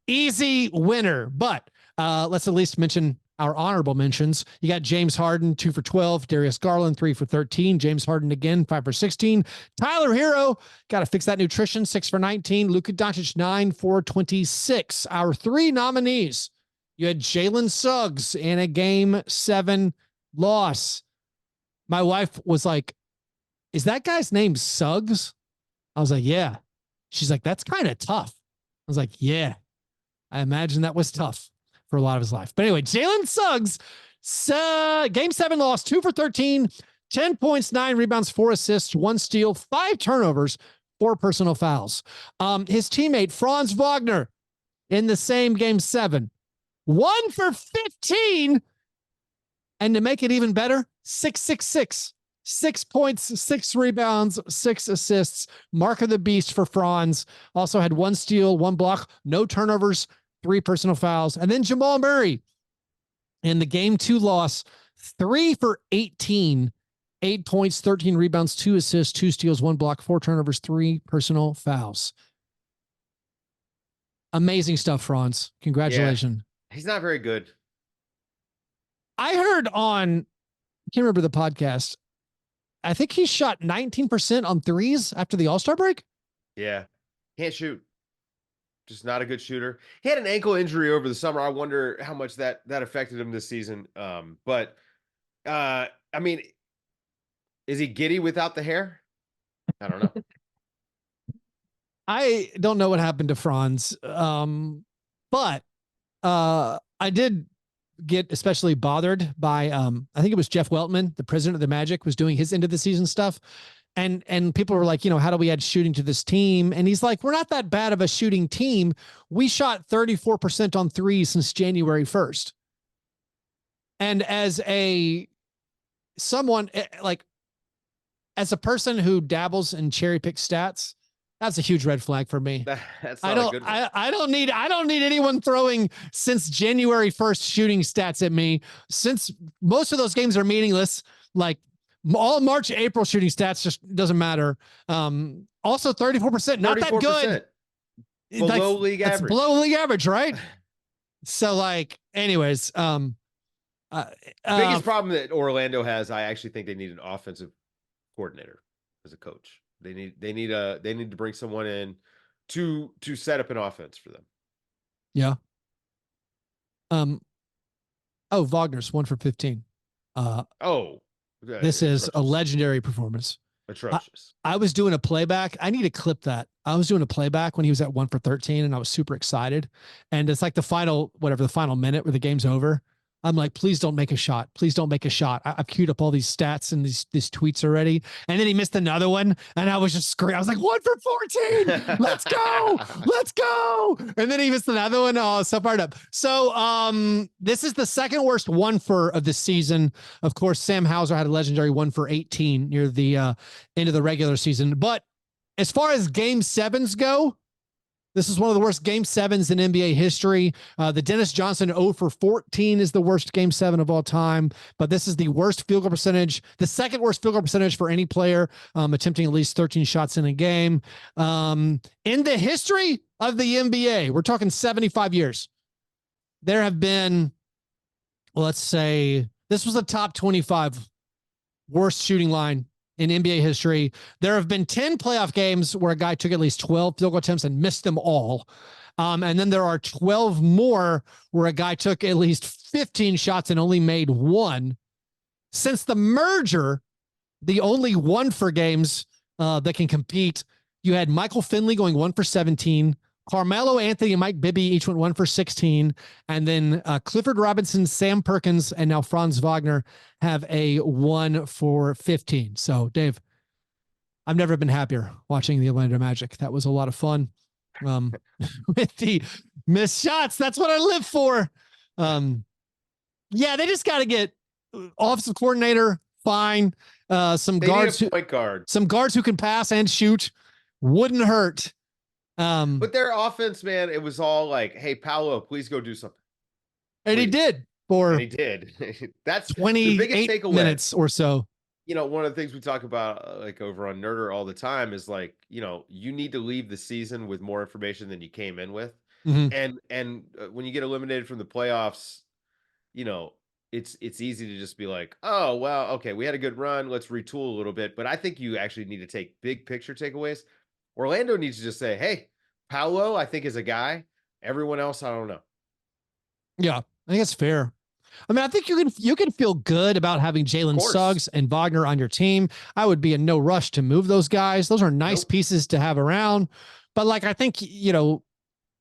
Easy winner, but let's at least mention our honorable mentions. You got James Harden, 2 for 12. Darius Garland, 3 for 13. James Harden again, 5 for 16. Tyler Hero, got to fix that nutrition, 6 for 19. Luka Doncic, 9 for 26. Our 3 nominees. You had Jalen Suggs in a game 7 loss. My wife was like, "Is that guy's name Suggs?" I was like, "Yeah." She's like, "That's kind of tough." I was like, "Yeah, I imagine that was tough for a lot of his life." But anyway, Jalen Suggs, game 7 loss, 2 for 13, 10 points, 9 rebounds, 4 assists, 1 steal, 5 turnovers, 4 personal fouls. His teammate, Franz Wagner, in the same game 7, 1 for 15. And to make it even better, 6 points, 6 rebounds, 6 assists. Mark of the beast for Franz. Also had 1 steal, 1 block, no turnovers, 3 personal fouls. And then Jamal Murray in the game 2 loss, 3 for 18, 8 points, 13 rebounds, 2 assists, 2 steals, 1 block, 4 turnovers, 3 personal fouls. Amazing stuff, Franz. Congratulations. Yeah, he's not very good. I heard on, I can't remember the podcast, I think he shot 19% on threes after the All-Star break. Yeah. Can't shoot. Just not a good shooter. He had an ankle injury over the summer. I wonder how much that affected him this season. But I mean, is he giddy without the hair? I don't know. I don't know what happened to Franz. But I did get especially bothered by, I think it was Jeff Weltman, the president of the Magic, was doing his end of the season stuff. And people were like, how do we add shooting to this team? And he's like, we're not that bad of a shooting team. We shot 34% on threes since January 1st. And as a person who dabbles in cherry pick stats, that's a huge red flag for me. I don't need anyone throwing since January 1st shooting stats at me, since most of those games are meaningless. Like all March, April shooting stats just doesn't matter. Also 34%, not that good. Below league average. Below league average, right? So like, anyways, Biggest problem that Orlando has, I actually think they need an offensive coordinator as a coach. They need to bring someone in to set up an offense for them. Yeah. Wagner's 1 for 15. This is a legendary performance. Atrocious. I was doing a playback. I need to clip that. I was doing a playback when he was at 1 for 13 and I was super excited. And it's like the final minute where the game's over. I'm like, please don't make a shot. Please don't make a shot. I've queued up all these stats and these tweets already. And then he missed another one. And I was just screaming. I was like, 1 for 14. Let's go. Let's go. And then he missed another one. Oh, so fired up. So this is the second worst 1 for of the season. Of course, Sam Hauser had a legendary 1 for 18 near the end of the regular season. But as far as game 7s go, this is one of the worst game 7s in NBA history. The Dennis Johnson 0 for 14 is the worst game 7 of all time, but this is the worst field goal percentage, the second worst field goal percentage for any player attempting at least 13 shots in a game. In the history of the NBA, we're talking 75 years. There have been, let's say, this was the top 25 worst shooting line in NBA history. There have been 10 playoff games where a guy took at least 12 field goal attempts and missed them all. And then there are 12 more where a guy took at least 15 shots and only made 1. Since the merger, the only 1 for games that can compete, you had Michael Finley going 1 for 17, Carmelo Anthony and Mike Bibby each went 1 for 16. And then Clifford Robinson, Sam Perkins, and now Franz Wagner have a 1 for 15. So, Dave, I've never been happier watching the Orlando Magic. That was a lot of fun. With the missed shots, that's what I live for. Yeah, they just got to get offensive coordinator, fine. Some guards, some guards who can pass and shoot. Wouldn't hurt. But their offense, man, it was all like, "Hey, Paolo, please go do something." And he did for he did. That's 28 minutes or so. You know, one of the things we talk about like over on Nerder all the time is like, you know, you need to leave the season with more information than you came in with. Mm-hmm. And when you get eliminated from the playoffs, you know, it's easy to just be like, "Oh, well, okay, we had a good run. Let's retool a little bit." But I think you actually need to take big picture takeaways. Orlando needs to just say, "Hey, Paolo, I think is a guy. Everyone else, I don't know." Yeah, I think it's fair. I mean, I think you can feel good about having Jalen Suggs and Wagner on your team. I would be in no rush to move those guys. Those are nice pieces to have around. But like, I think, you know,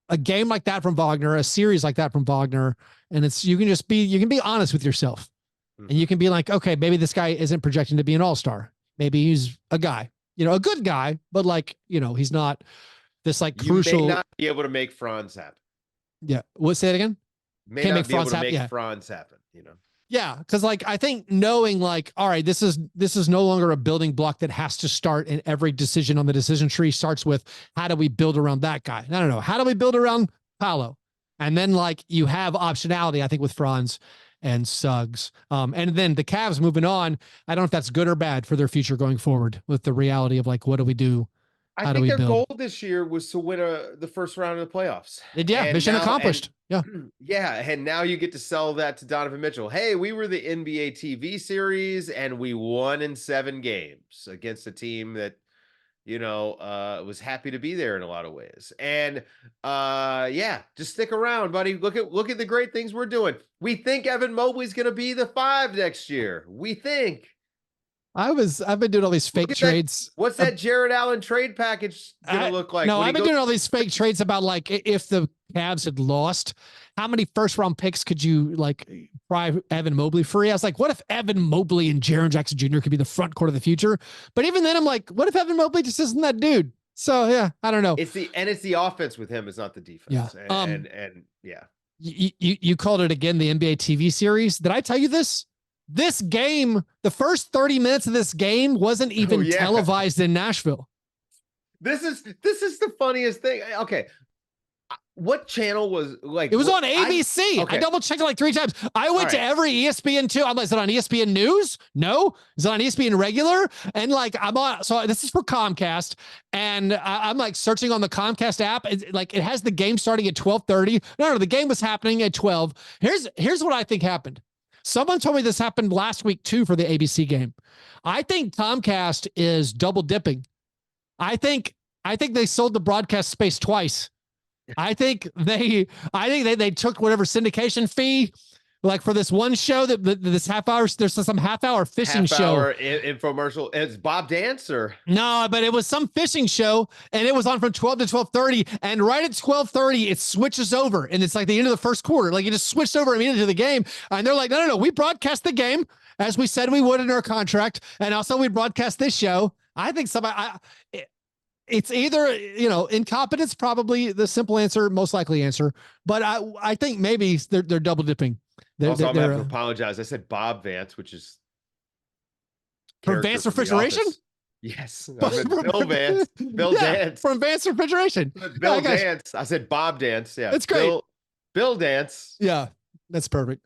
a game like that from Wagner, a series like that from Wagner, and you can be honest with yourself. And you can be like, okay, maybe this guy isn't projecting to be an all-star. Maybe he's a guy, you know, a good guy, but like, you know, he's not this like crucial. You may not be able to make Franz happen. Yeah. What, say it again? Can't make Franz happen. Franz happen, you know? Yeah. Cause like, I think knowing like, all right, this is no longer a building block that has to start in every decision on the decision tree starts with, how do we build around that guy? I don't know. How do we build around Paolo? And then like you have optionality, I think, with Franz and Suggs. And then the Cavs moving on. I don't know if that's good or bad for their future going forward with the reality of like, what do we do? I think their goal this year was to win the first round of the playoffs. Mission accomplished. Yeah. Yeah. And now you get to sell that to Donovan Mitchell. Hey, we were the NBA TV series and we won in 7 games against a team that, you know, was happy to be there in a lot of ways. And yeah, just stick around, buddy. Look at the great things we're doing. We think Evan Mobley's going to be the 5 next year. We think. I've been doing all these fake trades. What's that Jared Allen trade package gonna look like? No, I've been doing all these fake trades about like if the Cavs had lost, how many first round picks could you like pry Evan Mobley free? I was like, what if Evan Mobley and Jaren Jackson Jr. could be the front court of the future? But even then, I'm like, what if Evan Mobley just isn't that dude? So yeah, I don't know. It's the offense with him. It's not the defense. Yeah. And yeah. You called it again the NBA TV series. Did I tell you this? This game, the first 30 minutes of this game wasn't even televised in Nashville. This is the funniest thing. Okay. What channel was like? It was what, on ABC. I double checked it like 3 times. I went to every ESPN too. I'm like, is it on ESPN News? No. Is it on ESPN Regular? And like, I'm on. So this is for Comcast, and I'm like searching on the Comcast app. Like, it has the game starting at 12:30. No, the game was happening at 12. Here's what I think happened. Someone told me this happened last week too for the ABC game. I think Comcast is double dipping. I think they sold the broadcast space twice. I think they took whatever syndication fee, like for this one show this half hour. There's some half hour fishing show infomercial. It's Bob Dance or no, but it was some fishing show, and it was on from 12 to 12:30. And right at 12:30, it switches over, and it's like the end of the first quarter. Like, it just switched over immediately to the game, and they're like, no, we broadcast the game as we said we would in our contract, and also we broadcast this show. I think it's either, incompetence, probably the simple answer, most likely answer. But I think maybe they're double dipping. I'm going to have to apologize. I said Bob Vance, which is from Vance Refrigeration. Yes. Bill Vance. Bill Dance. From Vance Refrigeration. Bill Dance. I said Bob Dance. Yeah. That's great. Bill Dance. Yeah. That's perfect.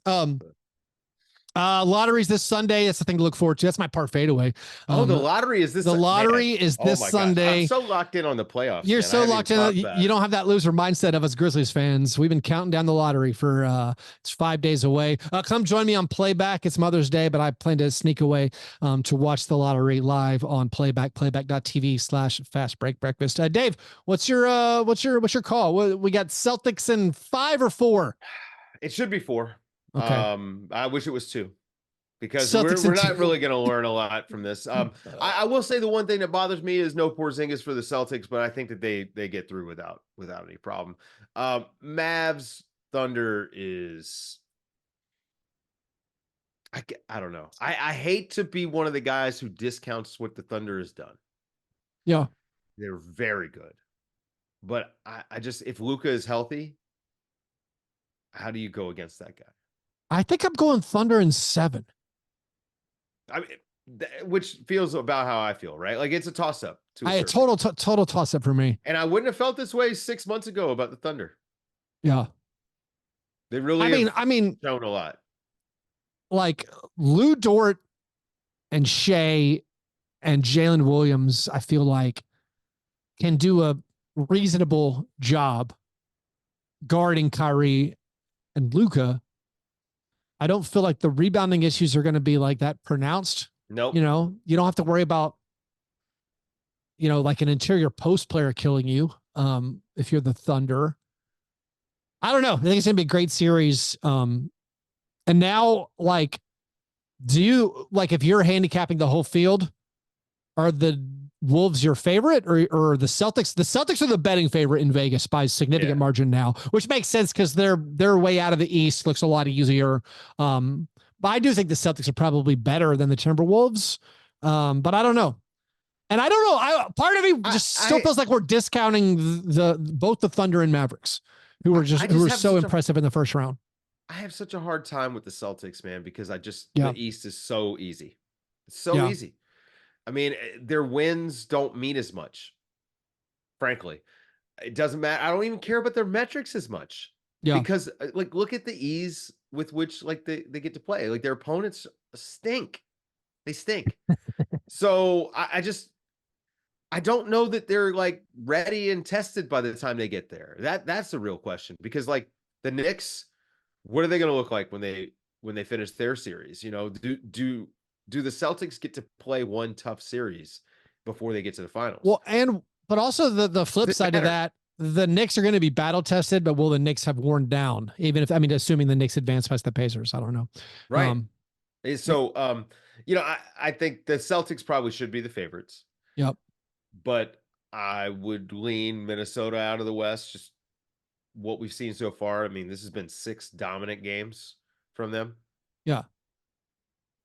Lotteries this Sunday. That's the thing to look forward to. That's my part fadeaway. The lottery is this. The lottery is this Sunday. I'm so locked in on the playoffs. You're so locked in. You don't have that loser mindset of us Grizzlies fans. We've been counting down the lottery for it's 5 days away. Come join me on Playback. It's Mother's Day, but I plan to sneak away to watch the lottery live on Playback. Playback.tv/Fastbreak Breakfast. Dave, what's your call? We got Celtics in 5 or 4. It should be 4. Okay. I wish it was 2 because we're not really going to learn a lot from this. I will say the one thing that bothers me is no Porzingis for the Celtics, but I think that they get through without any problem. Mavs Thunder is, I don't know. I hate to be one of the guys who discounts what the Thunder has done. Yeah, they're very good, but I just, if Luka is healthy, how do you go against that guy? I think I'm going Thunder in 7. I mean, which feels about how I feel, right? Like, it's a toss-up. Total toss-up for me. And I wouldn't have felt this way 6 months ago about the Thunder. Yeah. They really I mean, shown a lot. Like, Lou Dort and Shea and Jalen Williams, I feel like, can do a reasonable job guarding Kyrie and Luka. I don't feel like the rebounding issues are going to be like that pronounced. Nope. You don't have to worry about, like an interior post player killing you. If you're the Thunder, I don't know. I think it's going to be a great series. And now, like, do you, like, if you're handicapping the whole field, are the Wolves your favorite or the Celtics? The Celtics are the betting favorite in Vegas by a significant margin now, which makes sense because their way out of the East looks a lot easier. But I do think the Celtics are probably better than the Timberwolves. But I don't know. And I don't know. Part of me just still feels like we're discounting both the Thunder and Mavericks, who were so impressive in the first round. I have such a hard time with the Celtics, man, because the East is so easy. It's so easy. I mean, their wins don't mean as much. Frankly, it doesn't matter. I don't even care about their metrics as much. Yeah. Because, like, look at the ease with which, like, they get to play. Like, their opponents stink. They stink. So I don't know that they're, like, ready and tested by the time they get there. That's the real question. Because, like, the Knicks, what are they going to look like when they finish their series? Do the Celtics get to play one tough series before they get to the finals? Well, but also the flip side of that, the Knicks are going to be battle tested, but will the Knicks have worn down? Assuming the Knicks advance past the Pacers, I don't know. Right. So, I think the Celtics probably should be the favorites. Yep. But I would lean Minnesota out of the West. Just what we've seen so far. I mean, this has been 6 dominant games from them. Yeah.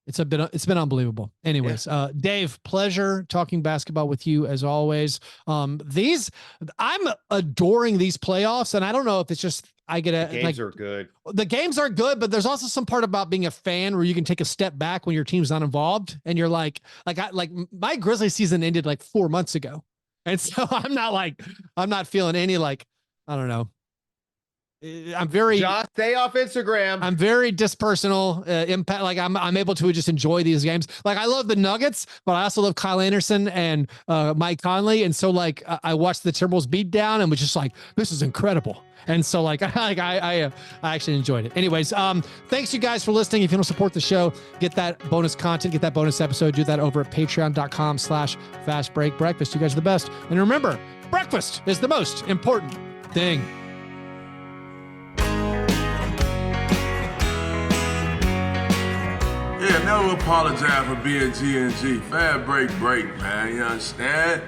It's been unbelievable. Anyways, Dave, pleasure talking basketball with you as always. I'm adoring these playoffs, and I don't know if it's just the games are good. The games are good, but there's also some part about being a fan where you can take a step back when your team's not involved, and you're like my Grizzlies season ended like 4 months ago, and so I'm not feeling any, like, I don't know. I'm very Josh, stay off Instagram. I'm very dispersonal impact. Like I'm able to just enjoy these games. Like I love the Nuggets, but I also love Kyle Anderson and Mike Conley. And so like I watched the Timberwolves beat down and was just like, this is incredible. And so like I actually enjoyed it. Anyways, thanks you guys for listening. If you want to support the show, get that bonus content, get that bonus episode, do that over at patreon.com/Fastbreak Breakfast. You guys are the best. And remember, breakfast is the most important thing. Yeah, never apologize for being G&G. Fastbreak break, man. You understand?